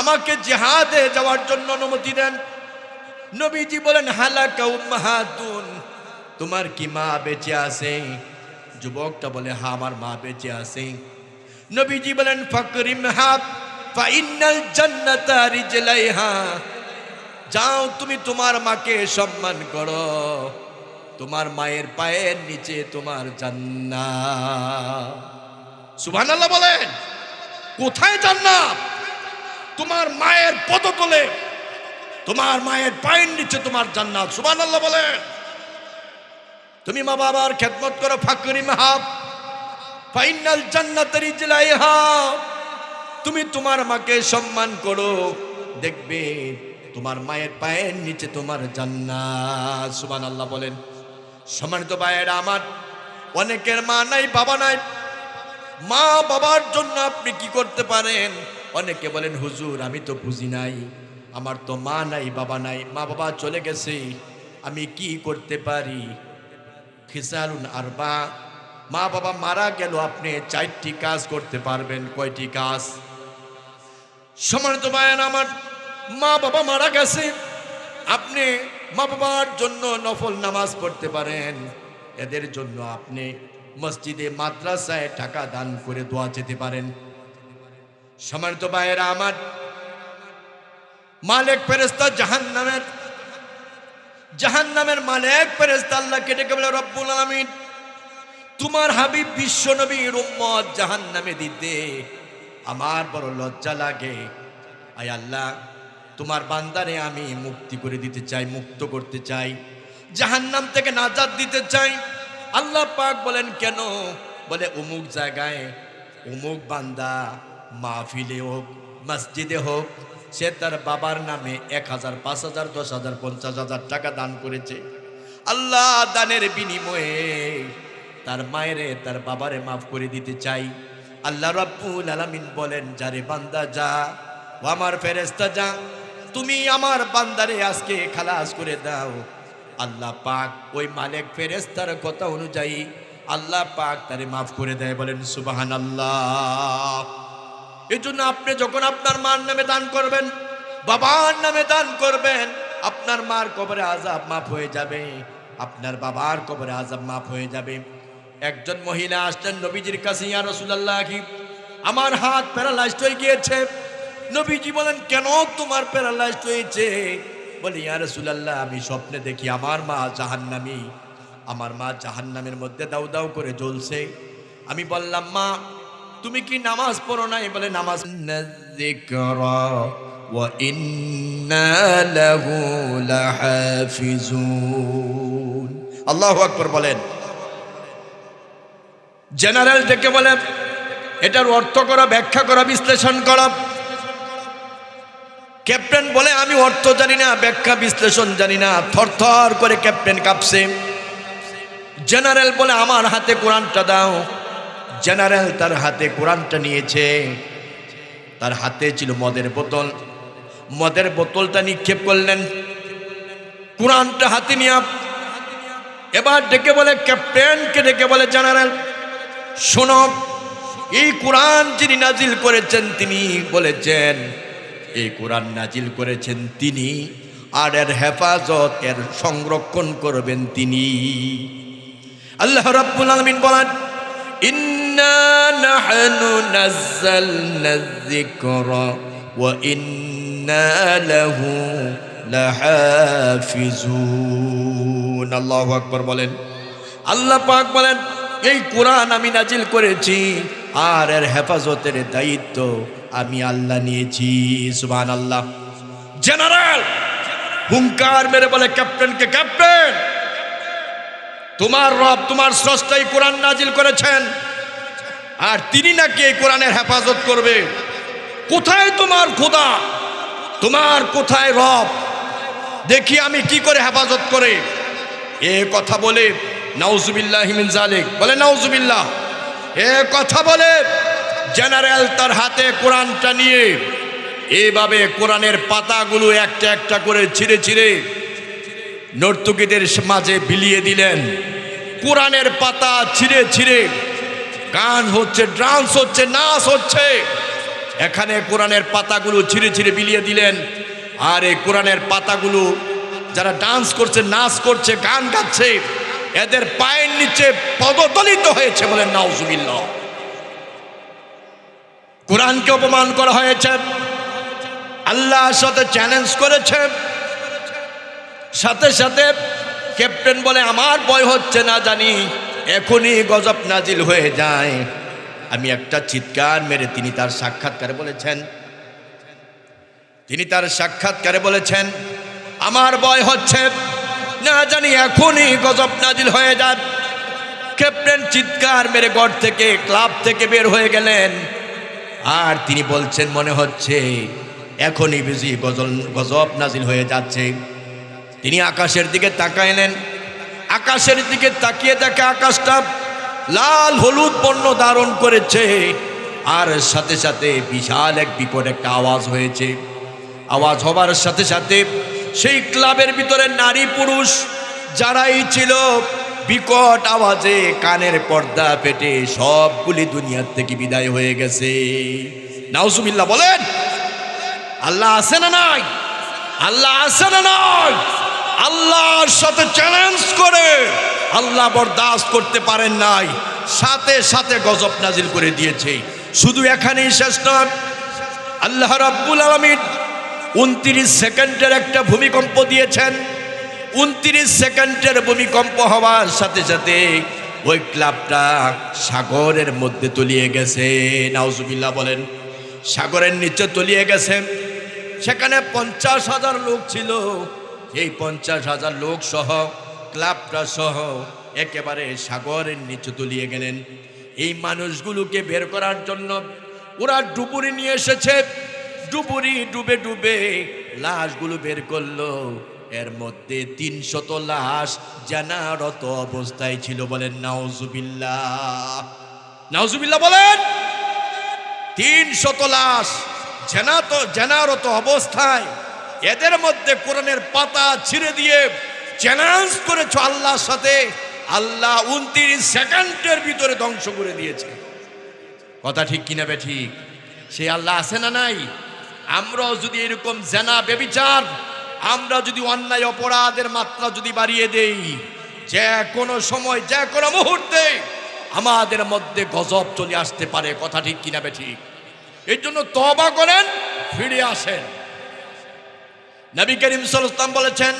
[SPEAKER 1] আমাকে জিহাদে যাওয়ার জন্য অনুমতি দেন। নবীজি বলেন, হালাকা উম্মাহাতুন, তোমার কি মা বেঁচে আছে? যুবকটা বলে, হ্যাঁ আমার মা বেঁচে আছে। নবীজি বলেন, ফাকরিমহা ফাইন্নাল জান্নাতা রিজলাইহা, যাও তুমি তোমার মাকে সম্মান করো, তোমার মায়ের পায়ের নিচে তোমার জান্নাত। সুবহানাল্লাহ বলেন। কোথায় জান্নাত? তোমার মায়ের পদতলে, তোমার মায়ের পায়ের নিচে তোমার জান্নাত। সুবহানাল্লাহ বলেন। তুমি মা বাবার খেদমত করো, ফাকরিমহা ফাইনাল জান্নাত রিজলাইহা, তুমি তোমার মাকে সম্মান করো, দেখবে তোমার মায়ের পায়ের নিচে তোমার জান্নাত। সুবহানাল্লাহ বলেন। সম্মানিত ভাইয়েরা আমার, অনেকের মা নাই, বাবা নাই। মা বাবার জন্য আপনি কি করতে পারেন? অনেকে বলেন, হুজুর আমি তো বুঝি নাই, আমার তো মা নাই, বাবা নাই, মা বাবা চলে গেছে, আমি কি করতে পারি? খিসালুন আরবা, মা বাবা মারা গেল, আপনি 4টি কাজ করতে পারবেন। কয়টি কাজ? সম্মানিত ভাইয়েরা আমার, মা বাবা মারা গেছে, আপনি মা বাবার জন্য নফল নামাজ পড়তে পারেন, এদের জন্য আপনি মসজিদে মাদ্রাসায় টাকা দান করে দোয়া যেতে পারেন। সম্মানিত ভাইয়েরা আমার, মালিক ফেরেশতা জাহান্নামের মালিক ফেরেশতা আল্লাহকে ডেকে বলে, রব্বুল আলামিন, তোমার হাবিব বিশ্ব নবীর উম্মত জাহান্নামে দিতে আমার বড় লজ্জা লাগে। আয় আল্লাহ, তোমার বান্দারে আমি মুক্তি করে দিতে চাই, মুক্ত করতে চাই, জাহান্নাম থেকে নাজাত দিতে চাই। আল্লাহ পাক বলেন, কেন? বলে, অমুক জায়গায় অমুক বান্দা মাহফিলে হোক, মসজিদে হোক, সে তার বাবার নামে 1000, 5000, 10,000, 50,000 টাকা দান করেছে। আল্লাহ দানের বিনিময়ে তার মায়েরে, তার বাবারে মাফ করে দিতে চাই। আল্লাহ রাব্বুল আলামিন বলেন, যারে বান্দা যা, ও আমার ফেরেশতা যা, তুমি আমার বান্দারে আজকে খালাস করে দাও। আল্লাহ পাক ওই মালিক ফেরেশতার কথা অনুযায়ী আল্লাহ পাক তারে মাফ করে দেয়। বলেন সুবহানাল্লাহ। এই জন্য আপনি যখন আপনার মার নামে দান করবেন, বাবার নামে দান করবেন, আপনার মার কবরে আযাব মাফ হয়ে যাবে, আপনার বাবার কবরে আযাব মাফ হয়ে যাবে। একজন মহিলা আসলেন নবীজির কাছে, ইয়া রাসূলুল্লাহ, আমার হাত প্যারালাইজড হয়ে গিয়েছে। নবীজি বলেন, কেন তোমার প্যারালাইজড হয়েছে? বলে, ইয়া রাসূলুল্লাহ, আমি স্বপ্নে দেখি আমার মা জাহান্নামী, আমার মা জাহান্নামের মধ্যে দাউ দাউ করে জ্বলছে। আমি বললাম, মা তুমি কি নামাজ পড়ো নাই? বলে, নামাজ। যিকরা ওয়া ইন্না লাহু লাহাফিজুন। আল্লাহু আকবার বলেন। জেনারেল ডেকে বলে, এটার অর্থ করা, ব্যাখ্যা করা, বিশ্লেষণ করা। ক্যাপ্টেন বলে আমি অর্থ জানি না, ব্যাখ্যা বিশ্লেষণ জানি না। থরথর করে ক্যাপ্টেন কাঁপছে। জেনারেল বলে আমার হাতে কোরআনটা দাও। জেনারেল তার হাতে কোরআনটা নিয়েছে। তার হাতে ছিল মদের বোতল। মদের বোতলটা নিক্ষেপ করলেন। কোরআনটা হাতে নিয়ে এবার ডেকে বলে, ক্যাপ্টেনকে ডেকে বলে, জেনারেল শোনো, এই কোরআন যিনি নাজিল করেছেন তিনি বলেছেন এই কোরআন নাজিল করেছেন তিনি, আর এর হেফাজত, এর সংরক্ষণ করবেন তিনি। আল্লাহ রাব্বুল আলামিন বলেন, ইন্না নাহনু নাযালনা যিকরা ওয়া ইন্না লাহু লাহাফিজুন। আল্লাহু আকবার বলেন। আল্লাহ পাক বলেন, এই কোরআন আমি নাজিল করেছি আর এর হেফাজতের দায়িত্ব আমি আল্লাহ নিয়েছি। সুবহানাল্লাহ। জেনারেল হুঙ্কার মেরে বলে ক্যাপ্টেনকে, ক্যাপ্টেন তোমার রব, তোমার স্রষ্টা এই কোরআন নাজিল করেছেন আর তিনি নাকি এই কোরআনের হেফাজত করবে। কোথায় তোমার খোদা, তোমার কোথায় রব, দেখি আমি কি করে হেফাজত করে। এ কথা বলে নাউজুবিল্লাহি মিন যালিক, বলে নাউজুবিল্লাহ। এ কথা বলে জেনারেল তার হাতে কোরআনটা নিয়ে এইভাবে কোরআনের পাতাগুলো একটা একটা করে ছিঁড়ে ছিঁড়ে নর্তকীদের মাঝে বিলিয়ে দিলেন। কোরআনের পাতা ছিঁড়ে ছিঁড়ে গান হচ্ছে, ডান্স হচ্ছে, নাচ হচ্ছে। এখানে কোরআনের পাতাগুলো ছিঁড়ে ছিঁড়ে বিলিয়ে দিলেন। আর এই কোরআনের পাতাগুলো যারা ডান্স করছে, নাচ করছে, গান গাচ্ছে, এদের পায়ের নিচে পদদলিত হয়েছে। বলেন নাউজুবিল্লাহ। কোরআনকে অপমান করা হয়েছে, আল্লাহর সাথে চ্যালেঞ্জ করেছে। সাথে সাথে ক্যাপ্টেন বলে আমার ভয় হচ্ছে না, জানি এখনই গজব নাজিল হয়ে যায়। আমি একটা চিৎকার মেরে তিনি তার সাক্ষাৎকারে বলেছেন, আমার ভয় হচ্ছে না, জানি এখনই গজব নাজিল হয়ে যায়। ক্যাপ্টেন চিৎকার মেরে ঘর থেকে, ক্লাব থেকে বের হয়ে গেলেন। আর তিনি বলছেন মনে হচ্ছে এখনই বুঝি গজব নাজিল হয়ে যাচ্ছে। তিনি আকাশের দিকে তাকাইলেন। আকাশের দিকে তাকিয়ে দেখে আকাশটা লাল হলুদ বর্ণ ধারণ করেছে। আর সাথে সাথে বিশাল এক বিকট একটা আওয়াজ হয়েছে। আওয়াজ হবার সাথে সাথে সেই ক্লাবের ভিতরে নারী পুরুষ যারাই ছিল বিকট আওয়াজে কানের পর্দা ফেটে সবগুলি দুনিয়ার থেকে বিদায় হয়ে গেছে। নাউজুবিল্লাহ বলেন। আল্লাহ আছে না নাই? আল্লাহ আছে না নাই? আল্লাহর সাথে চ্যালেঞ্জ করে আল্লাহ বরদাস্ত করতে পারেন নাই, সাথে সাথে গজব নাজিল করে দিয়েছে। শুধু এখানেই শেষ নয়, আল্লাহ রাব্বুল আলামিন 29 সেকেন্ডের একটা ভূমিকম্প দিয়েছেন। 29 সেকেন্ডের ভূমিকম্প হওয়ার সাথে সাথে ওই ক্লাবটা সাগরের মধ্যে তলিয়ে গেছে। নাউজুবিল্লাহ বলেন। সাগরের নিচে তলিয়ে গেছে। সেখানে 50,000 লোক ছিল। এই 50,000 লোক সহ ক্লাবটা সহ একেবারে সাগরের নিচে তলিয়ে গেলেন। এই মানুষগুলোকে বের করার জন্য ওরা ডুবুরি নিয়ে এসেছে। ডুবুরি ডুবে ডুবে লাশগুলো বের করলো। এর মধ্যে 300 লাশ জানারত অবস্থায় ছিল। বলেন নাউজুবিল্লাহ। নাউজুবিল্লাহ বলেন। 300 লাশ জানারত অবস্থায়। এদের মধ্যে কোরআনের পাতা ছিঁড়ে দিয়ে চ্যালেঞ্জ করেছ আল্লাহর সাথে। আল্লাহ 29 সেকেন্ডের ভিতরে ধ্বংস করে দিয়েছে। কথা ঠিক কিনা বে ঠিক? সে আল্লাহ আছে না নাই? আমরাও যদি এরকম জেনা ব্যভিচার, আমরা যদি অন্যায় অপরাধের মাত্রা যদি বাড়িয়ে দেই, যে কোনো সময় যে কোনো মুহূর্তে আমাদের মধ্যে গজব চলে আসতে পারে। কথা ঠিক কিনা বে ঠিক? এই জন্য তওবা করেন, ফিরে আসেন। নবী করিম সাল্লাল্লাহু আলাইহি ওয়াসাল্লাম বলেছেন,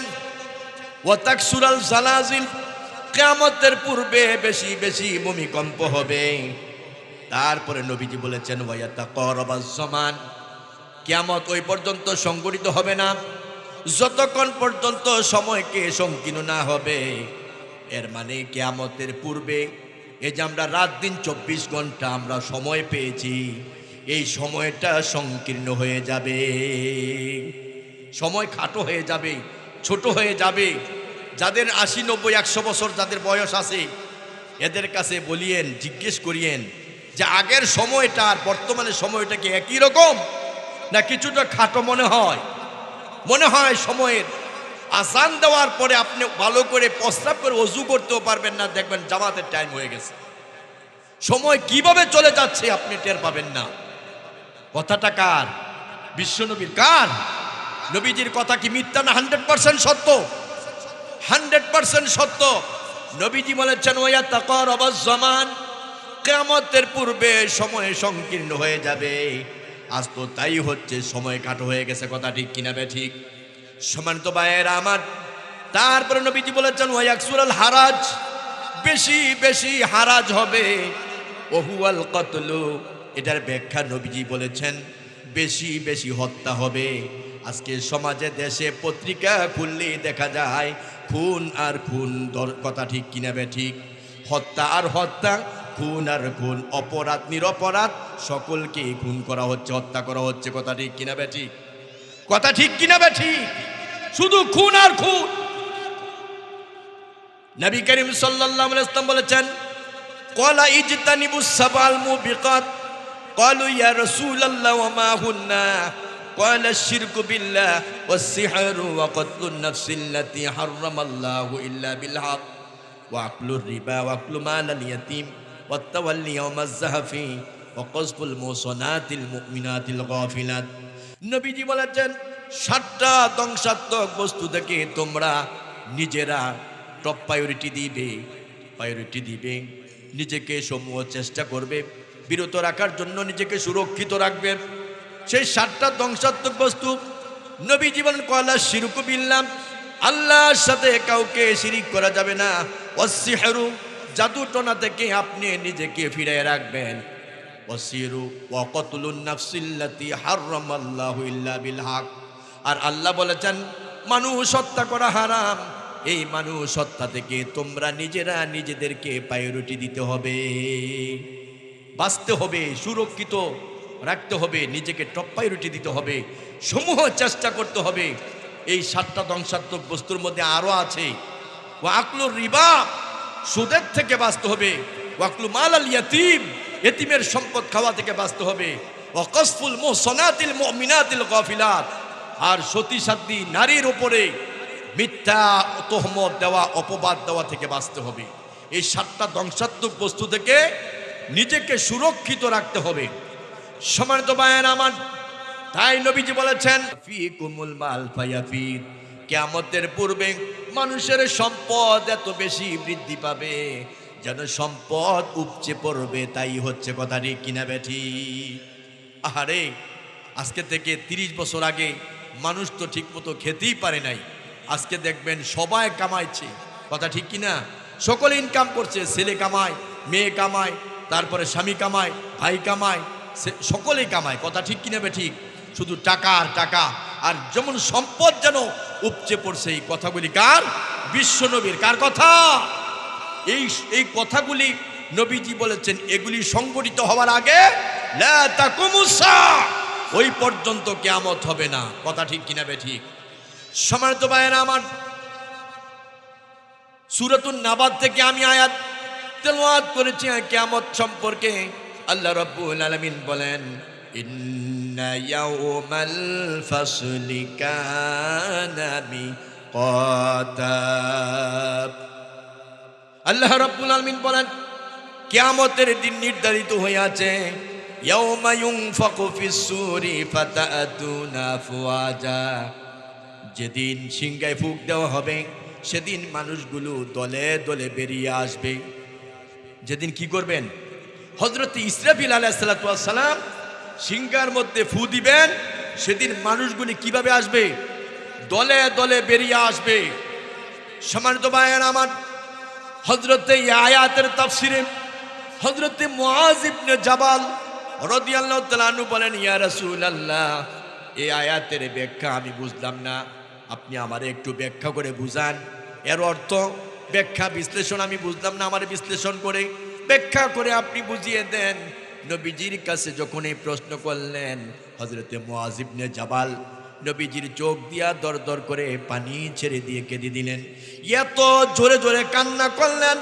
[SPEAKER 1] ওয়া তাকসুরাল জালাজিল, কিয়ামতের পূর্বে বেশি বেশি ভূমিকম্প হবে। তারপরে নবীজি বলেছেন, ওয়া ইয়াতাকারাবাজ জামান, কিয়ামত ওই পর্যন্ত সংঘটিত হবে না যতক্ষণ পর্যন্ত সময়কে সংকীর্ণ না হবে। এর মানে কিয়ামতের পূর্বে এই যে আমরা রাত দিন 24 ঘন্টা আমরা সময় পেয়েছি, এই সময়টা সংকীর্ণ হয়ে যাবে। সময় খাটো হয়ে যাবে, ছোট হয়ে যাবে। যাদের 80, 90, 100 বছর যাদের বয়স আছে এদের কাছে বলিয়েন, জিজ্ঞেস করিয়েন যে আগের সময়টা আর বর্তমানের সময়টা কি একই রকম না কিছুটা খাটো মনে হয়? মনে হয় সময়ের আজান দেওয়ার পরে আপনি ভালো করে প্রস্রাব করে ওযু করতেও পারবেন না, দেখবেন জামাতের টাইম হয়ে গেছে। সময় কিভাবে চলে যাচ্ছে আপনি টের পাবেন না। কথাটা কার? বিশ্বনবীর। কার? নবীজির কথা কি মিথ্যা না? 100% সত্য, 100% সত্য। নবীজি বলেছেন ওয়া তাকারাবাজ জামান, কিয়ামতের পূর্বে সময় সংকীর্ণ হয়ে যাবে। আজ তো তাই হচ্ছে, সময় কাটো হয়ে গেছে। কথা ঠিক কিনা বে ঠিক? সম্মানিত ভাইয়েরা আমার, তারপরে নবীজি বলেছেন ওয়া ইয়াকসুরাল হারাজ, বেশি বেশি হারাজ হবে। ওহুয়াল কতলু, এটার ব্যাখ্যা নবীজি বলেছেন বেশি বেশি হত্যা হবে। আজকে সমাজে দেশে পত্রিকা খুললেই দেখা যায় খুন আর খুন। কথা ঠিক কিনা বে ঠিক? হত্যা আর হত্যা, খুন আর খুন, অপরাধ নিরপরাধ সকলকে খুন করা হচ্ছে, হত্যা করা হচ্ছে। কথা ঠিক কিনা বে ঠিক? কথা ঠিক কিনা বে ঠিক? শুধু খুন আর খুন। নবী করিম সাল্লাল্লাহু আলাইহি ওয়াসাল্লাম বলেছেন ক্বালা ইজতানিবুস সাবাল মুবিকাত। ক্বালু ইয়া রাসূলুল্লাহ ওয়া মা হুন্না? ক্বালা আশ-শিরকু বিল্লাহ ওয়াস সিহরু ওয়া কতলুন নাফসিল্লাতী হারামাল্লাহু ইল্লা বিল হক ওয়া আকলুর রিবা ওয়া আকলু মালাল ইয়াতীম ওয়াত তাওয়াল্লি ইয়াওমাজ যাহফি ওয়া কযফুল মুহসানাতিল মুমিনাতিল গাফিলাত। নবীজি বলেছেন 7টা ধ্বংসাত্মক বস্তু থেকে তোমরা নিজেরা টপ প্রায়োরিটি দিবে, নিজেকে সমূহ চেষ্টা করবে, বিরত রাখার জন্য নিজেকে সুরক্ষিত রাখবে। সেই 7টা ধ্বংসাত্মক বস্তু নবীজি বলেন ক্বালা শিরকু বিল্লাহ, আল্লাহর সাথে কাউকে শিরিক করা যাবে না। ওয়াসসিহরু, জাদু টনা থেকে আপনি নিজেকে ফিরিয়ে রাখবেন। ওয়াসিরু ওয়া কতলুন নাফসিল্লাতী হারামাল্লাহু ইল্লা বিল হক, আর আল্লাহ বলেছেন মানুষ হত্যা করা হারাম। এই মানুষ হত্যা থেকে তোমরা নিজেরা নিজেদেরকে প্রায়োরিটি দিতে হবে, বাঁচতে হবে, সুরক্ষিত রাখতে হবে, নিজেকে টপ প্রায়োরিটি দিতে হবে, সমূহ চেষ্টা করতে হবে। এই 7টা ধ্বংসাত্মক বস্তুর মধ্যে আরো আছে ওয়া আকলুর রিবা, সুদের থেকে বাঁচতে হবে। ওয়া আকলু মালাল ইয়াতীম, এতিমের সম্পদ খাওয়া থেকে বাঁচতে হবে। ওয়া কযফুল মুহসানাতিল মুমিনাতিল গাফিলাত, আর সতী সাধ্বী নারীর উপরে মিথ্যা তহমত দেওয়া, অপবাদ দেওয়া থেকে বাঁচতে হবে। এই 7টা ধ্বংসাত্মক বস্তু থেকে নিজেকে সুরক্ষিত রাখতে হবে। সম্মানিত ভাইয়েরা আমার, তাই নবীজি বলেছেন ফিকুমুল মাল ফায়াফিদ, কিয়ামতের পূর্বে মানুষের সম্পদ এত বেশি বৃদ্ধি পাবে যেন সম্পদ উপচে পড়বে। তাই হচ্ছে। কথা ঠিক কিনা বেঠি? আহারে, আজকে থেকে 30 বছর আগে মানুষ তো ঠিক মতো খেতেই পারে নাই। আজকে দেখবেন সবাই কামাইছে। কথা ঠিক কিনা? সকলে ইনকাম করছে, ছেলে কামায়, মেয়ে কামায়, তারপরে স্বামী কামায়, ভাই কামায়, সকলেই কামায়। কথা ঠিক কিনা বে ঠিক? শুধু টাকা আর টাকা, আর যেমন সম্পদ যেন উপচে পড়ছে। এই কথাগুলি কার? বিশ্বনবীর। কার কথা? এই কথাগুলি নবীজি বলেছেন এগুলি সংগঠিত হওয়ার আগে লা তাকুমুস সাআ, ওই পর্যন্ত কিয়ামত হবে না। কথা ঠিক কিনা বে ঠিক? সম্মানিত ভাইয়েরা আমার, সূরাতুন নাবাত থেকে আমি আয়াত তেলাওয়াত করেছি কিয়ামত সম্পর্কে। আল্লাহ রাব্বুল আলামিন বলেন ইন্না ইয়াউমাল ফাসলি কানা মিকাতাব। আল্লাহ রাব্বুল আলামিন বলেন কিয়ামতের দিন নির্ধারিত হয়ে আছে। ইয়াউমা ইউনফাকু ফিস-সূরি ফাতাতুনা আফওয়াজা, যেদিন সিংহায় ফুঁক দেওয়া হবে সেদিন মানুষগুলো দলে দলে বেরিয়ে আসবে। যেদিন কি করবেন? হযরত ইসরাফিল আলাইহিস সালাতু ওয়াস সালাম সিংহার মধ্যে ফু দিবেন, সেদিন মানুষগুলি কিভাবে আসবে? দলে দলে বেরিয়ে আসবে। সম্মানিত ভাইয়েরা আমার, হযরত এই আয়াতের তাফসিরে হযরত মুআয ইবনে জাবাল রাদিয়াল্লাহু তাআলা আনহু বলেন ইয়া রাসূলুল্লাহ, এই আয়াতের ব্যাখ্যা আমি বুঝলাম না, আপনি আমারে একটু ব্যাখ্যা করে বুঝান। এর অর্থ ব্যাখ্যা বিশ্লেষণ আমি বুঝলাম না, আমার বিশ্লেষণ করে ব্যাখ্যা করে আপনি বুঝিয়ে দেন। নবীজির কাছে যখন এই প্রশ্ন করলেন, হযরতে মুআয ইবনে জাবাল নবীজির চোখ দিয়া দর দর করে পানি ছেড়ে দিয়ে কেঁদে দিলেন। এত জোরে জোরে কান্না করলেন,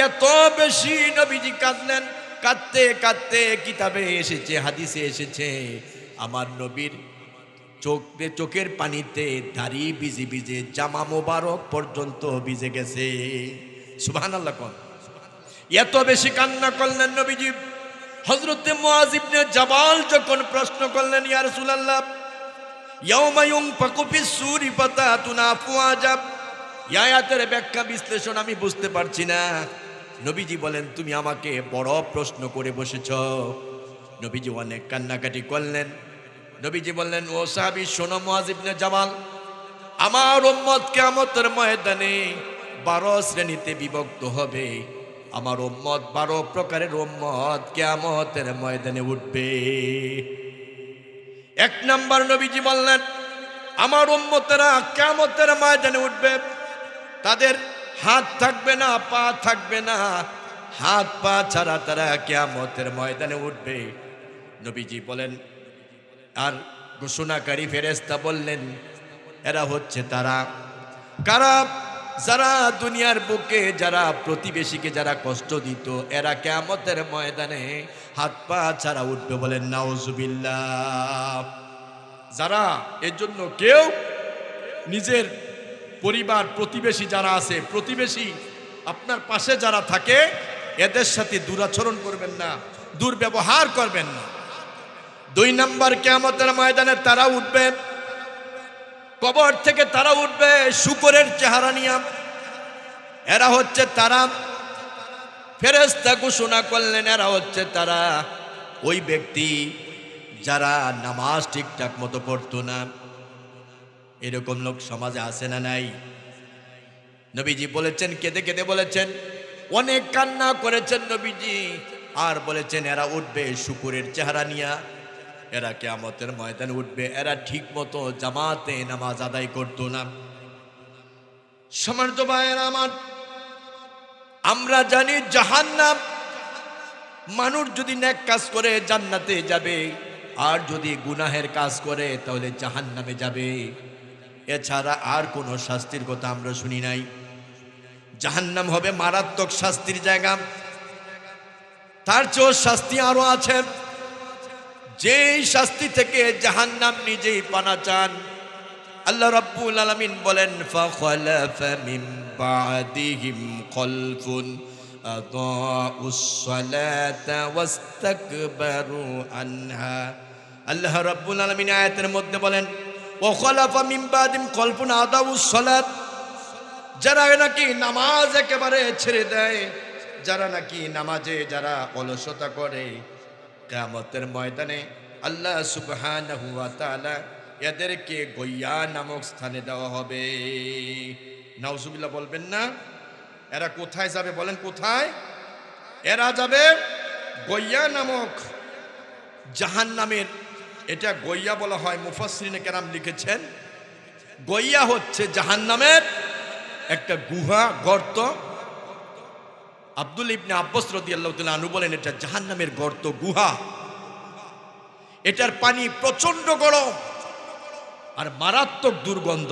[SPEAKER 1] এত বেশি নবীজি কাঁদলেন। কাঁদতে কাঁদতে কিতাবে এসেছে, হাদিসে এসেছে, আমার নবীর চোখের পানিতে দাড়ি ভিজে ভিজে জামা মোবারক পর্যন্ত ভিজে গেছে। সুবহানাল্লাহ কোন। এত বেশি কান্না করলেন নবীজি। হযরতে মুআয ইবনে জাবাল যখন প্রশ্ন করলেন, ইয়া রাসূলুল্লাহ, ইয়াউমা ইউনফাকু ফিস-সূরি ফাতাতুনা আফওয়াজা, এই আয়াতের ব্যাখ্যা বিশ্লেষণ আমি বুঝতে পারছি না। নবীজি বলেন, তুমি আমাকে বড় প্রশ্ন করে বসেছ। নবীজি অনেক কান্নাকাটি করলেন। নবীজি বললেন, ও সাহাবী শোনো মুআয ইবনে জাবাল, আমার উম্মত কিয়ামতের ময়দানে 12 শ্রেণীতে বিভক্ত হবে। আমার উম্মত 12 প্রকারের উম্মত কিয়ামতের ময়দানে উঠবে। এক নাম্বার নবীজি বললেন, আমার উম্মতেরা কিয়ামতের ময়দানে উঠবে, তাদের হাত থাকবে না, পা থাকবে না, হাত পা ছাড়া তারা কিয়ামতের ময়দানে উঠবে। নবীজি বলেন, আর ঘোষণাকারী ফেরেশতা বললেন, এরা হচ্ছে তারা কারা? যারা দুনিয়ার বুকে যারা প্রতিবেশীকে যারা কষ্ট দিত, এরা কিয়ামতের ময়দানে হাত পা ছাড়া উঠবে। বলেন নাউজুবিল্লাহ। যারা এর জন্য কেউ নিজের পরিবার প্রতিবেশী যারা আছে, প্রতিবেশী আপনার পাশে যারা থাকে, এদের সাথে দুরাচরণ করবেন না, দুর্ব্যবহার করবেন না। 2 নাম্বার, কিয়ামতের ময়দানে তারা উঠবে, কবর থেকে তারা উঠবে শূকরের চেহারা নিয়ে। এরা হচ্ছে তারা, ফেরেশতা ঘোষণা করলেন, এরা হচ্ছে তারা ওই ব্যক্তি যারা নামাজ ঠিকঠাক মতো পড়তো না। এরকম লোক সমাজে আছে না নাই? নবীজি বলেছেন, কেঁদে কেঁদে বলেছেন, অনেক কান্না করেছেন নবীজি, আর বলেছেন এরা উঠবে শূকরের চেহারা নিয়ে। এরা কিয়ামতের ময়দানে উঠবে, এরা ঠিক মতো জামাতে নামাজ আদায় করতো না। সম্মানিত ভাইয়েরা আমার, আমরা জানি জাহান্নাম, মানুষ যদি নেক কাজ করে জান্নাতে যাবে, আর যদি গুনাহের কাজ করে তাহলে জাহান্নামে যাবে। এছাড়া আর কোনো শাস্তির কথা আমরা শুনি নাই। জাহান্নাম হবে মারাত্মক শাস্তির জায়গা। তার চেয়েও শাস্তি আরো আছে, যেই শাস্তি থেকে জাহান্নাম নিজেই পানা চান। আল্লাহ রাব্বুল আলামিন বলেন, ফাখালাফা মিন বাদিহিম খলফুন আদাউস সালাতা ওয়াস্তাকবারু আনহা। আল্লাহ রাব্বুল আলামিন আয়াতের মধ্যে বলেন, ওয়া খালাফা মিন বাদিহিম খলফুন আদাউস সালাত, যারা নাকি নামাজ একেবারে ছেড়ে দেয়, যারা নাকি নামাজে যারা অলসতা করে, কিয়ামতের ময়দানে আল্লাহ সুবহানাহু ওয়া তাআলা এদেরকে গইয়া নামক স্থানে দেওয়া হবে। নাউজুবিল্লাহ বলবেন না? এরা কোথায় যাবে বলেন? কোথায় এরা যাবে? গইয়া নামক জাহান্নামের, এটা গইয়া বলা হয়। মুফাসসিরিনে কেরাম লিখেছেন, গইয়া হচ্ছে জাহান্নামের একটা গুহা, গর্ত। আব্দুল ইবনে আব্বাস রাদিয়াল্লাহু তাআলা আনহু বলেন, এটা জাহান্নামের গর্ত, গুহা। এটার পানি প্রচন্ড গরম আর মারাত্মক দুর্গন্ধ।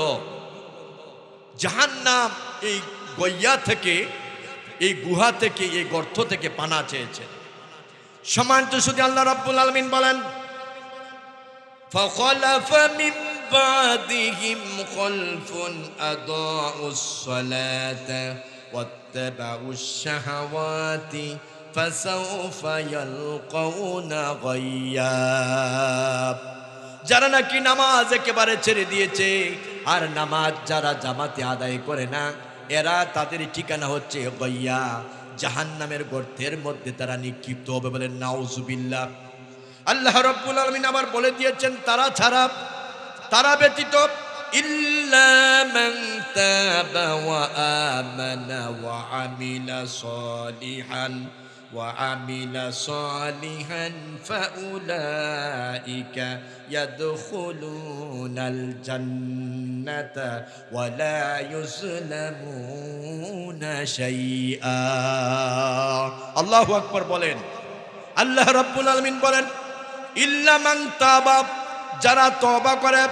[SPEAKER 1] জাহান্নাম এই গইয়া থেকে, এই গুহা থেকে, এই গর্ত থেকে পানা চেয়েছে। সম্মানিত শুধু আল্লাহ রাব্বুল আলামিন বলেন, ফাখালাফা মিন বাদিহিম খলফুন আদাউস সালাতা ওয়াত্তাবাউশ শাহাওয়াতি ফাসাউফা ইয়ালকাউনা গায়্যা। যারা নাকি নামাজ একেবারে ছেড়ে দিয়েছে, আর নামাজ যারা জামাতে আদায় করে না, এরা তাদের ঠিকানা হচ্ছে গায়্যা, জাহান্নামের গর্তের মধ্যে তারা নিক্ষিপ্ত হবে। বলেন নাউজুবিল্লাহ। আল্লাহ রাব্বুল আলামিন আবার বলে দিয়েছেন, তারা ছাড়া, তারা ব্যতীত, ইল্লা মান তাবা ওয়া আমানা ওয়া আমিলা সলিহান ফাউলাইকা ইয়াদখুলুনাল জান্নাতা ওয়া লা ইউজলামুনা শাইআ। আল্লাহু আকবার বলেন। আল্লাহ রাব্বুল আলামিন বলেন, ইল্লা মান তাবা, যারা তওবা করে,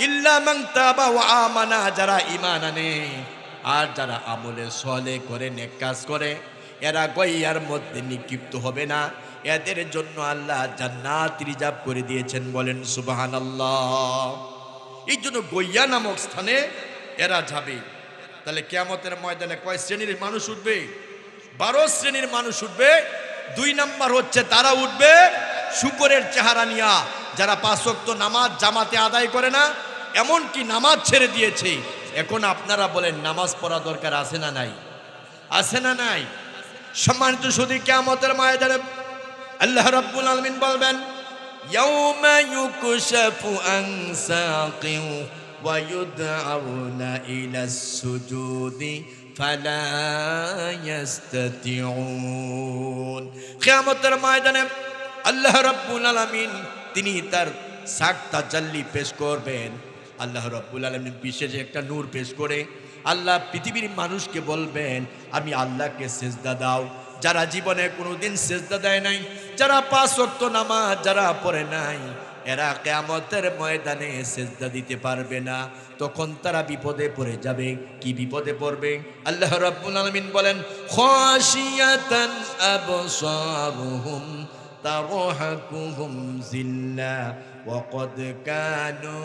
[SPEAKER 1] ইল্লা মান তাবা ওয়া আমানা, যারা ঈমান আনে আর যারা আমলে সলে করে, নেক কাজ করে, এরা গইয়ার মধ্যে নিক্ষিপ্ত হবে না। এদের জন্য আল্লাহ জান্নাত রিজার্ভ করে দিয়েছেন, বলেন সুবহানাল্লাহ। এই জন্য গইয়া নামক স্থানে এরা যাবে। তাহলে কিয়ামতের ময়দানে কয় শ্রেণীর মানুষ উঠবে? 12 শ্রেণীর মানুষ উঠবে। 2 নাম্বার হচ্ছে তারা উঠবে শুকরের চেহারা নিয়া, যারা 5 ওয়াক্ত নামাজ জামাতে আদায় করে না, এমনকি নামাজ ছেড়ে দিয়েছে। এখন আপনারা বলেন নামাজ পড়া দরকার আছে না নাই? আছে না নাই? সম্মানিত শুধু কিয়ামতের ময়দানে আল্লাহ রাব্বুল আলামিন বলবেন, ইয়াউমা ইউকশাফু আন সাকিন ওয়া ইউদআউনা ইলাস সুজুদি ফালা ইস্তাতিউন। কিয়ামতের ময়দানে আল্লাহ রাব্বুল আলামিন তিনি তার সাক তাজাল্লি পেশ করবেন। আল্লাহ রাব্বুল আলামিন বিশেষ একটা নূর পেশ করে আল্লাহ পৃথিবীর মানুষকে বলবেন, আমি আল্লাহকে সিজদা দাও। যারা জীবনে কোনোদিন সিজদা দেয় নাই, যারা 5 ওয়াক্ত নামাজ যারা পড়ে নাই, এরা কিয়ামতের ময়দানে সিজদা দিতে পারবে না। তখন তারা বিপদে পড়ে যাবে। কি বিপদে পড়বে? আল্লাহ রাব্বুল আলামিন বলেন, খাশিয়াতান আবসারুহুম তারহাকুহুম জিল্লা ওয়া ক্বাদ কানু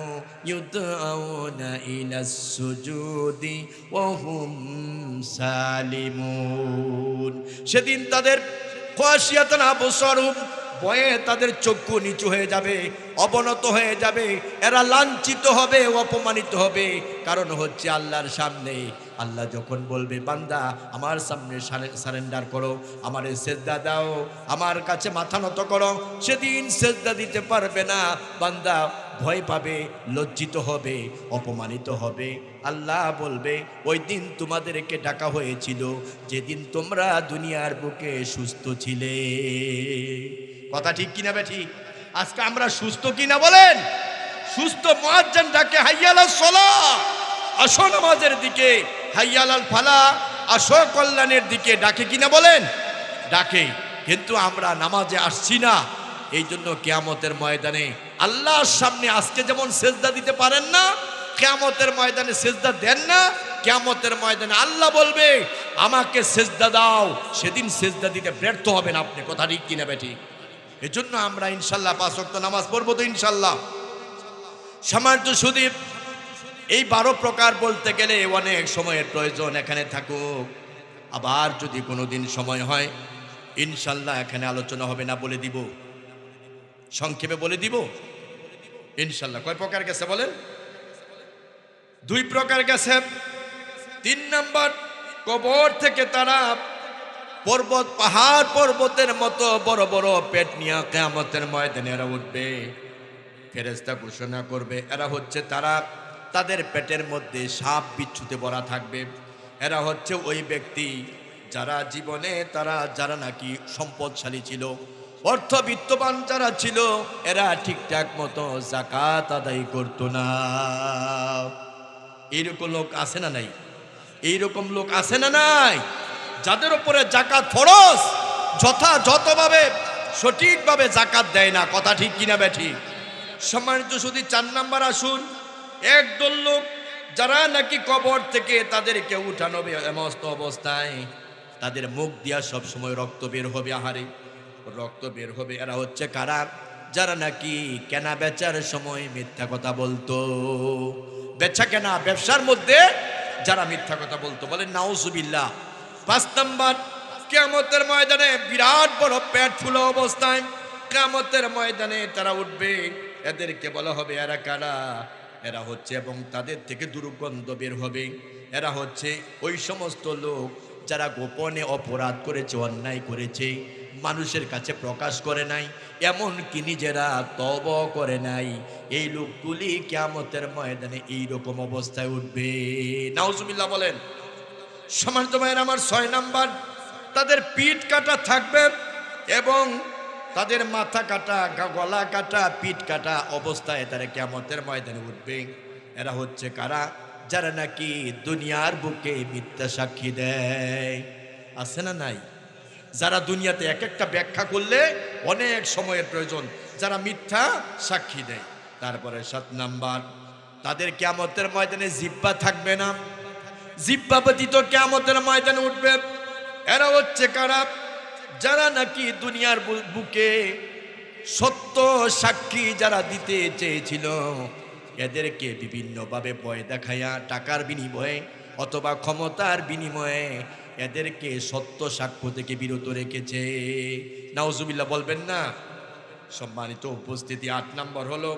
[SPEAKER 1] ইউদআউনা ইলাস সুজুদি ওয়া হুম সালিমুন। সেদিন তাদের খাশিয়াতান আবসারুহুম, ভয়ে তাদের চক্ষু নিচু হয়ে যাবে, অবনত হয়ে যাবে, এরা লাঞ্ছিত হবে, অপমানিত হবে। কারণ হচ্ছে আল্লাহর সামনে আল্লাহ যখন বলবে, বান্দা আমার সামনে সারেন্ডার করো, আমারে সেজদা দাও, আমার কাছে মাথা নত করো, সেদিন সেজদা দিতে পারবে না। বান্দা ভয় পাবে, লজ্জিত হবে, অপমানিত হবে। আল্লাহ বলবে, ওই দিন তোমাদেরকে ডাকা হয়েছিল যেদিন তোমরা দুনিয়ার বুকে সুস্থ ছিলে। কথা ঠিক কিনা বেঠিক? আজকে আমরা সুস্থ কিনা বলেন? সুস্থ মুয়াজ্জিন ডাকে, হাইয়ালাস সালাহ, আসো নামাজের দিকে, হাইয়ালাল ফালাহ, আসো কল্যাণের দিকে, ডাকে কিনা বলেন? ডাকে। কিন্তু আমরা নামাজে আসছি না। এই জন্য কিয়ামতের ময়দানে আল্লাহর সামনে আজকে যেমন সেজদা দিতে পারেন না, কিয়ামতের ময়দানে সেজদা দেন না। কিয়ামতের ময়দানে আল্লাহ বলবে, আমাকে সেজদা দাও, সেদিন সেজদা দিতে ব্যর্থ হবেন আপনি। কথা ঠিক কিনা বেঠিক? এজন্য আমরা ইনশাল্লাহ 5 ওয়াক্ত নামাজ পড়বো তো ইনশাল্লাহ। সম্মানিত শুধু এই 12 প্রকার বলতে গেলে অনেক সময়ের প্রয়োজন, এখানে থাকুক। আবার যদি কোনোদিন সময় হয় ইনশাল্লাহ এখানে আলোচনা হবে না, বলে দিব, সংক্ষেপে বলে দিব ইনশাল্লাহ। কয় প্রকার গেছে বলেন? 2 প্রকার গেছে। 3 নাম্বার, কবর থেকে তারা পর্বত, পাহাড় পর্বতের মতো বড় বড় পেট নিয়ে কিয়ামতের ময়দানে এরা উঠবে। ফেরেশতা ঘোষণা করবে, এরা হচ্ছে তারা, তাদের পেটের মধ্যে সাপ বিচ্ছুতে ভরা থাকবে। এরা হচ্ছে ওই ব্যক্তি যারা জীবনে যারা নাকি সম্পদশালী ছিল, অর্থবিত্তবান যারা ছিল, এরা ঠিকঠাক মতো যাকাত আদায় করতো না। এইরকম লোক আছে না নাই? এইরকম লোক আছে না নাই? যাদের উপরে যাকাত ফরজ, যথাযথভাবে সঠিকভাবে যাকাত দেয় না। কথা ঠিক কিনা বেঠিক? সম্মানিত শুধু 4 নাম্বার আসুন, একদল লোক যারা নাকি কবর থেকে তাদেরকে উঠানো হবে এমস্ত অবস্থায়, তাদের মুখ দিয়া সব সময় রক্ত বের হবে, আহারে রক্ত বের হবে। এরা হচ্ছে কারা? যারা নাকি কেনা বেচার সময় মিথ্যা কথা বলতো। বেচা কেনা ব্যবসার মধ্যে যারা মিথ্যা কথা বলতো, বলেন নাউজুবিল্লাহ। 5 নাম্বার, কিয়ামতের ময়দানে বিরাট বড় পেট ফুলা অবস্থায় কিয়ামতের ময়দানে তারা উঠবে। এদেরকে বলা হবে, এরা কারা? এরা হচ্ছে, এবং তাদের থেকে দুর্গন্ধ বের হবে। এরা হচ্ছে ওই সমস্ত লোক যারা গোপনে অপরাধ করেছে, অন্যায় করেছে, মানুষের কাছে প্রকাশ করে নাই, এমনকি নিজেরা তওবা করে নাই। এই লোকগুলি কিয়ামতের ময়দানে এইরকম অবস্থায় উঠবে। নাউজুবিল্লাহ বলেন। সম্মানিত ভাইয়েরা আমার, 6 নাম্বার, তাদের পিঠ কাটা থাকবে এবং তাদের মাথা কাটা, গলা কাটা, পিঠ কাটা অবস্থায় তারা কিয়ামতের ময়দানে উঠবে। এরা হচ্ছে কারা? যারা নাকি দুনিয়ার বুকে মিথ্যা সাক্ষী দেয়। আছে না নাই? যারা দুনিয়াতে এক একটা ব্যাখ্যা করলে অনেক সময়ের প্রয়োজন, যারা মিথ্যা সাক্ষী দেয়। তারপরে 7 নাম্বার, তাদের কিয়ামতের ময়দানে জিহ্বা থাকবে না, জিহ্বা ব্যতীত কিয়ামতের ময়দানে উঠবে। এরা হচ্ছে কারা? যারা নাকি দুনিয়ার বুকে সত্য সাক্ষী যারা দিতে চেয়েছিল, এদেরকে বিভিন্নভাবে ভয় দেখাইয়া টাকার বিনিময়ে অথবা ক্ষমতার বিনিময়ে এদেরকে সত্য সাক্ষ্য থেকে বিরত রেখেছে। নাউজুবিল্লাহ বলবেন না? সম্মানিত উপস্থিতি, ৮ নম্বর হলো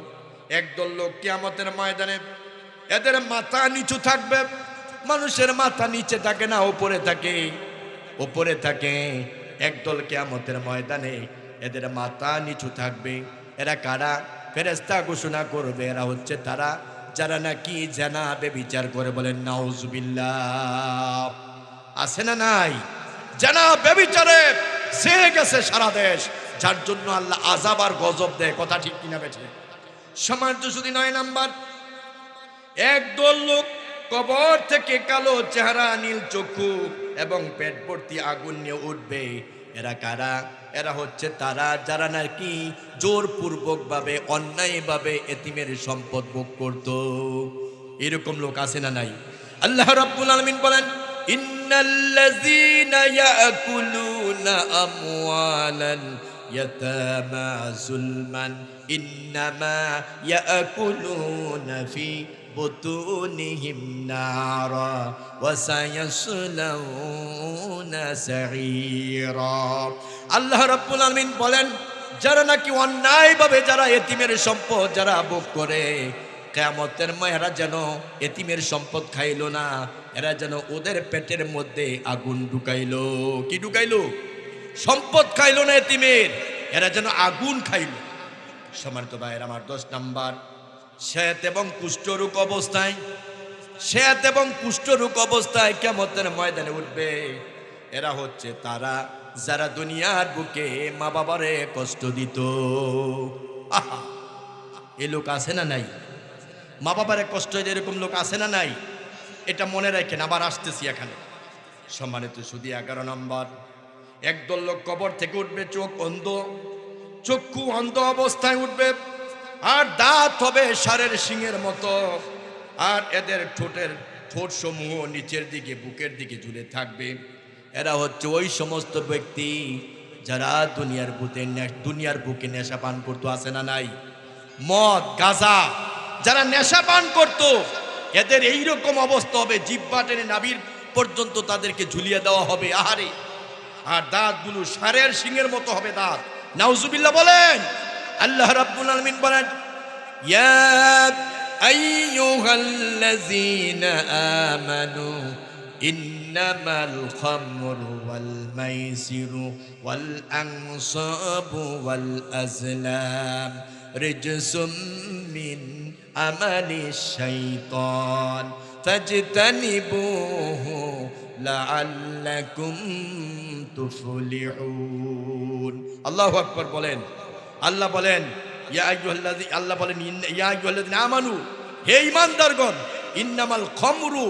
[SPEAKER 1] একদল লোক কিয়ামতের ময়দানে এদের মাথা নিচু থাকবে। মানুষের মাথা নিচে থাকে না, উপরে থাকে, উপরে থাকে। একদল কিয়ামতের ময়দানে এদের মাথা নিচু থাকবে। এরা কারা? ফেরেশতা ঘোষণা করবে এরা হচ্ছে তারা যারা নাকি জানা বেবিচার করে। বলেন নাউজুবিল্লাহ। আছে না নাই? জানা বেবিচারে ছেয়ে গেছে সারা দেশ, যার জন্য আল্লাহ আযাব আর গজব দেয়। কথা ঠিক কিনা বেঠে? সমান্ত শুধু ৯ নাম্বার, একদল লোক কবর থেকে কালো চেহারা, নীল চক্ষু এবং পেট ভর্তি আগুন নিয়ে উঠবে। এরা কারা? এরা হচ্ছে তারা যারা নাকি জোরপূর্বক ভাবে অন্যায়ভাবে এতিমের সম্পদ ভোগ করত। এরকম লোক আছে না নাই? আল্লাহ রাব্বুল আলামিন বলেন, ইন্নাল্লাযীনা ইয়াকুলুনা আমওয়ালাল ইয়াতামা যুলমান ইন্নামা ইয়াকুলুনা ফি বুতুনিহিম নারা ওয়া সায়াসলাউনা সাঈরা। আল্লাহ রাব্বুল আলামিন বলেন, যারা নাকি অন্যায়ভাবে যারা এতিমের সম্পদ যারা ভোগ করে, কিয়ামতের ময় এরা যেন এতিমের সম্পদ খাইলো না, এরা যেন ওদের পেটের মধ্যে আগুন ঢুকাইলো। কি ঢুকাইলো? সম্পদ খাইলো না এতিমের, এরা যেন আগুন খাইলো। সম্মানিত ভাইয়ের আমার, ১০ নাম্বার, শ্বেত এবং কুষ্ঠরোগ অবস্থায়, শ্বেত এবং কুষ্ঠরোগ অবস্থায় কিয়ামতের ময়দানে উঠবে। এরা হচ্ছে তারা যারা দুনিয়ার বুকে মা বাবারে কষ্ট দিত। আহা, এই লোক আছে না নাই? মা বাবারে কষ্ট দিতে এরকম লোক আছে না নাই? এটা মনে রাখেন, আবার আসতেছি এখানে। সম্মানিত শুধু ১১ নম্বর, একদল লোক কবর থেকে উঠবে চোখ অন্ধ, চক্ষু অন্ধ অবস্থায় উঠবে, আর দাঁত হবে ষাঁড়ের শিংয়ের মতো, আর এদের ঠোঁট সমূহ নিচের দিকে বুকের দিকে ঝুলে থাকবে। এরা হচ্ছে ওই সমস্ত ব্যক্তি যারা দুনিয়ার বুকে নেশা পান করতো। আছে না নাই? মদ গাঁজা যারা নেশা পান করতো, এদের এইরকম অবস্থা হবে, জিহ্বা টেনে নাভির পর্যন্ত তাদেরকে ঝুলিয়ে দেওয়া হবে। আহারে! আর দাঁতগুলো ষাঁড়ের শিংয়ের মতো হবে দাঁত। নাউজুবিল্লাহ বলেন। আল্লাহ রাব্বুল আলামিন বলেন, ইয়া আইয়ুহাল্লাযীনা আমানু ইন্নামাল খামরু ওয়াল মাইসিরু ওয়াল আনসাবু ওয়াল আজলাম রিজসুম মিন আমালিশ শাইতান ফাজতানিবুহু লাআল্লাকুম তুফলিহুন। আল্লাহু আকবার বলেন। আল্লাহ বলেন, আল্লাহ বলেন, ইয়া আইয়ুহাল্লাযীনা আমানু, হে ঈমানদারগণ, ইন্নামাল খামরু,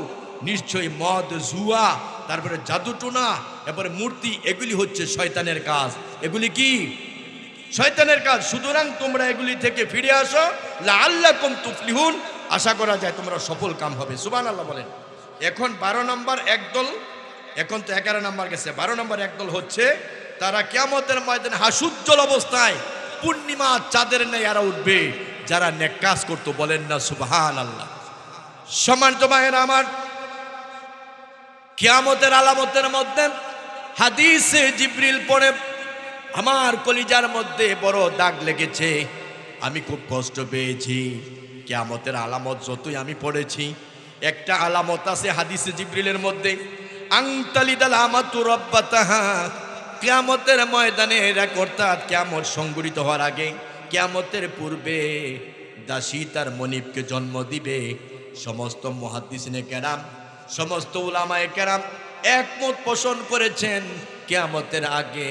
[SPEAKER 1] নিশ্চয় মদ, জুয়া, তারপরে জাদুটোনা, এরপরে মূর্তি, এগুলি হচ্ছে শয়তানের কাজ। এগুলি কি? শয়তানের কাজ। সুতরাং তোমরা এগুলি থেকে ফিরে আসো, লাআল্লাকুম তুফলিহুন, আশা করা যায় তোমরা সফল কাম হবে। সুবহানাল্লাহ বলেন। এখন ১২ নম্বর একদল, এখন তো ১১ নম্বর গেছে, ১২ নম্বর একদল হচ্ছে তারা কিয়ামতের ময়দানে হাস্যোজ্জ্বল অবস্থায় পূর্ণিমা চাঁদের ন্যায় এরা উঠবে, যারা নেক কাজ করতো। বলেন না সুবহানাল্লাহ। সম্মানিত ভাইয়েরা আমার, কিয়ামতের আলামতের মধ্যে হাদিসে জিবরিল পড়ে আমার কলিজার মধ্যে বড় দাগ লেগেছে, আমি খুব কষ্ট পেয়েছি। কিয়ামতের আলামত যতই আমি পড়েছি, একটা আলামত আছে হাদিসে জিবরিলের মধ্যে, আংতালিদাল আমাতু রাব্বাতাহা, কিয়ামতের ময়দানে অর্থাৎ কিয়ামত সংঘটিত হওয়ার আগে, কিয়ামতের পূর্বে দাসী তার মনিবকে জন্ম দিবে। সমস্ত মুহাদ্দিসিনে কেরাম, সমস্ত উলামায়ে কেরাম একমত পোষণ করেছেন, কিয়ামতের আগে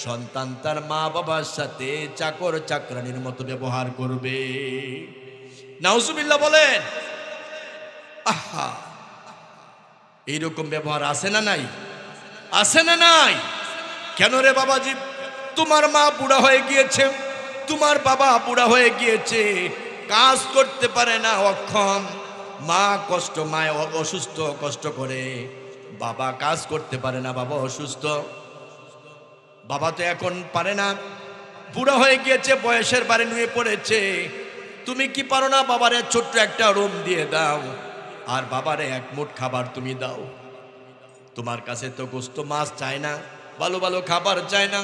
[SPEAKER 1] সন্তান তার মা বাবার সাথে চাকর চাকরানির মতো ব্যবহার করবে। নাউজুবিল্লাহ বলেন। আহা, এইরকম ব্যবহার আছে না নাই? আছে না নাই? কেন রে বাবাজি? তোমার মা বুড়া হয়ে গিয়েছে, তোমার বাবা বুড়া হয়ে গিয়েছে, কাজ করতে পারে না, অক্ষম। মা মায় অসুস্থ, কষ্ট করে। বাবা কাজ করতে পারে না, বাবা অসুস্থ। বাবা তো এখন পারে না, বুড়া হয়ে গিয়েছে, বয়সের বারে নুয়ে পড়েছে। তুমি কি পারো না বাবারে ছোট্ট একটা রুম দিয়ে দাও, আর বাবারে এক মুঠ খাবার তুমি দাও। তোমার কাছে তো গোস্ত মাছ চায় না, ভালো ভালো খাবার চায় না,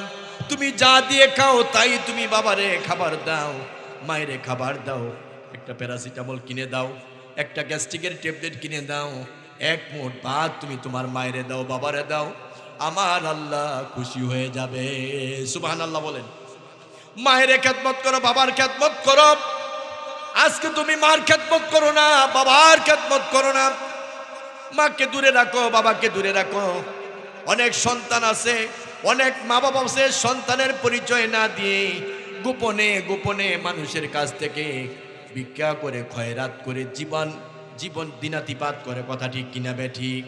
[SPEAKER 1] তুমি যা দিয়ে খাও তাই তুমি বাবারে খাবার দাও, মায়েরে খাবার দাও। একটা প্যারাসিটামল কিনে দাও, একটা গ্যাস্ট্রিকের ট্যাবলেট কিনে দাও, এক মুঠ ভাত তুমি তোমার মায়েরে দাও, বাবারে দাও। আমার আল্লাহ খুশি হয়ে যাবে। সুবহানাল্লাহ বলেন। মায়ের খেদমত করো, বাবার খেদমত করো। আজকে তুমি মার খেদমত করো না, বাবার খেদমত করো না। মাকে দূরে রাখো, বাবাকে দূরে রাখো। অনেক সন্তান আছে, অনেক মা বাবা আছে, সন্তানের পরিচয় না দিয়ে গোপনে গোপনে মানুষের কাছ থেকে ভিক্ষা করে, খয়রাত করে জীবন দিনাতিপাত করে। কথা ঠিক কিনা বে ঠিক?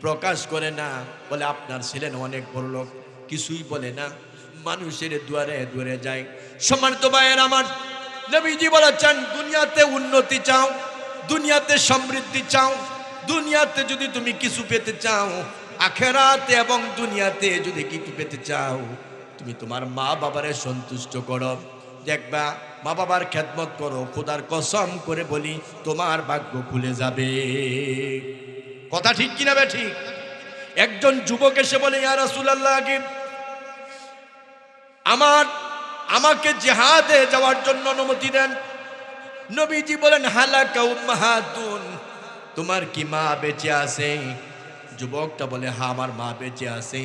[SPEAKER 1] প্রকাশ করে না, বলে আপনার ছেলে অনেক বড় লোক, কিছুই বলে না, মানুষের দুয়ারে দুয়ারে যায়। সম্মানিত ভাইয়ের আমার, নবীজি বলেছেন, দুনিয়াতে উন্নতি চাও, দুনিয়াতে সমৃদ্ধি চাও, দুনিয়াতে যদি তুমি কিছু পেতে চাও, আখেরাতে এবং দুনিয়াতে যদি কিছু পেতে চাও, তুমি তোমার মা বাবারে সন্তুষ্ট করো। দেখবা মা বাবার খেদমত করো, খোদার কসম করে বলি তোমার ভাগ্য খুলে যাবে। কথা ঠিক কিনা বে ঠিক? একজন যুবক এসে বলে, ইয়া রাসূলুল্লাহ, আমাকে জিহাদে যাওয়ার জন্য অনুমতি দেন। নবীজি বলেন, হালাকা উম্মাহাতুন, তোমার কি মা বেঁচে আছে? যুবকটা বলে, হ্যাঁ আমার মা বেঁচে আছে।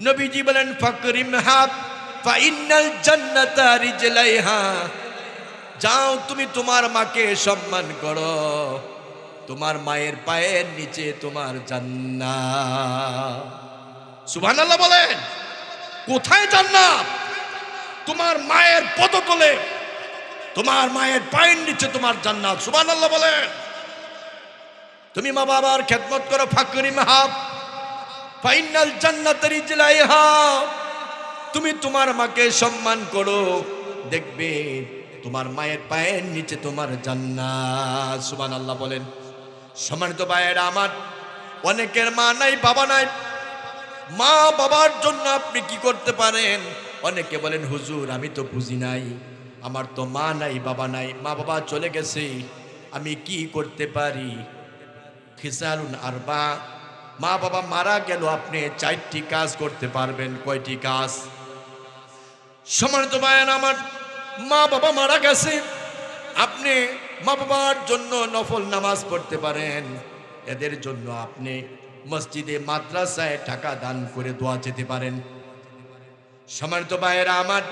[SPEAKER 1] নবীজি বলেন, ফাকরিমহা ফাইন্নাল জান্নাতা রিজলাইহা, যাও তুমি তোমার মাকে সম্মান করো, তোমার মায়ের পায়ের নিচে তোমার জান্নাত। সুবহানাল্লাহ বলেন। কোথায় জান্নাত? তোমার মায়ের পদতলে, তোমার মায়ের পায়ের নিচে তোমার জান্নাত। সুবহানাল্লাহ বলেন। তুমি মা বাবার খেদমত করো, ফাকরিমহা ফাইনাল জান্নাত রিজলাইহা, তুমি তোমার মাকে সম্মান করো, দেখবে তোমার মায়ের পায়ের নিচে তোমার জান্নাত। সুবহানাল্লাহ বলেন। সম্মানিত ভাইয়েরা আমার, অনেকের মা নাই, বাবা নাই। মা বাবার জন্য আপনি কি করতে পারেন? অনেকে বলেন, হুজুর আমি তো বুঝি নাই, আমার তো মা নাই, বাবা নাই, মা বাবা চলে গেছে, আমি কি করতে পারি? খিসালুন আরবা, মা বাবা মারা গেল, আপনি 4টি কাজ করতে পারবেন। কয়টি কাজ? সম্মানিত ভাইয়েরা আমার, মা বাবা মারা গেছে, আপনি মা বাবার জন্য নফল নামাজ পড়তে পারেন। এদের জন্য আপনি মসজিদে, মাদ্রাসায় টাকা দান করে দোয়া যেতে পারেন। সম্মানিত ভাইয়েরা আমার,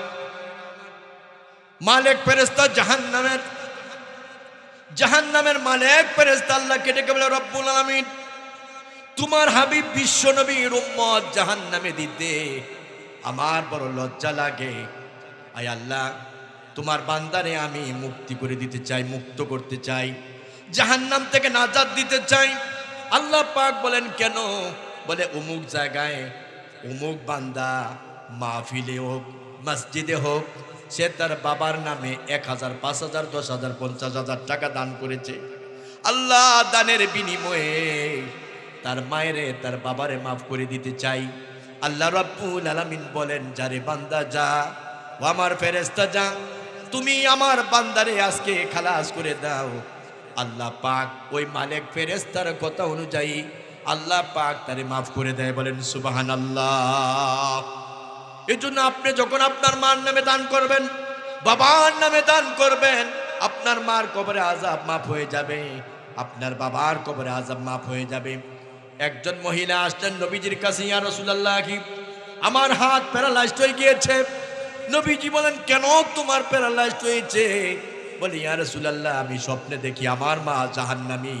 [SPEAKER 1] মালিক ফেরেশতা জাহান্নামের মালিক ফেরেশতা আল্লাহকে ডেকে বলে, রব্বুল আলামিন, তোমার হাবিব বিশ্ব নবীর উম্মত জাহান্নামে দিতে আমার বড় লজ্জা লাগে। আয় আল্লাহ, তোমার বান্দারে আমি মুক্তি করে দিতে চাই, মুক্ত করতে চাই, জাহান্নাম থেকে নাজাত দিতে চাই। আল্লাহ পাক বলেন, কেন? বলে, অমুক জায়গায় অমুক বান্দা মাহফিলে হোক, মসজিদে হোক, সে তার বাবার নামে 1000, 5000, 10,000, 50,000 টাকা দান করেছে। আল্লাহ দানের বিনিময়ে তার মায়েরে, তার বাবারে মাফ করে দিতে চাই। আল্লাহ রাব্বুল আলামিন বলেন, যারে বান্দা যা, ও আমার ফেরেশতা যা, তুমি আমার বান্দারে আজকে খালাস করে দাও। আল্লাহ পাক ওই মালিক ফেরেশতার কথা অনুযায়ী আল্লাহ পাক তারে মাফ করে দেয়। বলেন সুবহানাল্লাহ। এই জন্য আপনি যখন আপনার মার নামে দান করবেন, বাবার নামে দান করবেন, আপনার মার কবরে আযাব মাফ হয়ে যাবে, আপনার বাবার কবরে আযাব মাফ হয়ে যাবে। একজন মহিলা আসলেন নবীজির কাছে, ইয়া রাসূলুল্লাহ, আমার হাত প্যারালাইজড হয়ে গিয়েছে। নবীজি বলেন, কেন তোমার প্যারালাইজড হয়েছে? বলে, ইয়া রাসূলুল্লাহ, আমি স্বপ্নে দেখি আমার মা জাহান্নামী।